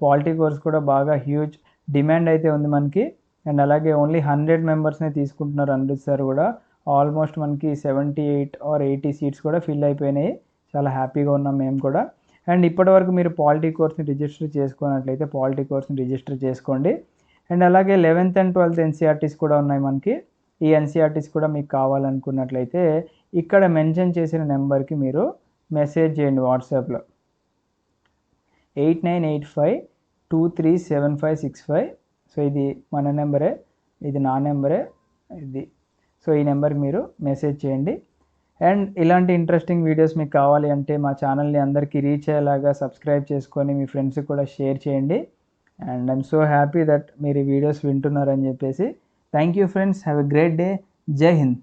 Polity course కూడా బాగా హ్యూజ్ డిమాండ్ అయితే ఉంది మనకి. అండ్ అలాగే ఓన్లీ 100 మెంబర్స్నే తీసుకుంటున్నారు అనిరుద్ సార్ కూడా. ఆల్మోస్ట్ మనకి 78 ఆర్ 80 సీట్స్ కూడా ఫిల్ అయిపోయినాయి. చాలా హ్యాపీగా ఉన్నాం మేము కూడా. అండ్ ఇప్పటివరకు మీరు పాలిటీ కోర్స్ని రిజిస్టర్ చేసుకున్నట్లయితే పాలిటీ కోర్స్ని రిజిస్టర్ చేసుకోండి. అండ్ అలాగే 11th అండ్ 12th ఎన్సీఆర్టీస్ కూడా ఉన్నాయి మనకి. ఈ ఎన్సీఆర్టీస్ కూడా మీకు కావాలనుకున్నట్లయితే ఇక్కడ మెన్షన్ చేసిన నెంబర్కి మీరు మెసేజ్ చేయండి వాట్సాప్లో, 8985237565. సో ఇది మన నెంబరే, ఇది నా నెంబరే, ఇది. సో ఈ నెంబర్కి మీరు మెసేజ్ చేయండి. అండ్ ఇలాంటి ఇంట్రెస్టింగ్ వీడియోస్ మీకు కావాలి అంటే మా ఛానల్ని అందరికీ రీచ్ అయ్యేలాగా సబ్స్క్రైబ్ చేసుకొని మీ ఫ్రెండ్స్కి కూడా షేర్ చేయండి. And I'm so happy that మీరు ఈ వీడియోస్ వింటున్నారని చెప్పేసి. Thank you friends, have a great day. జై హింద్.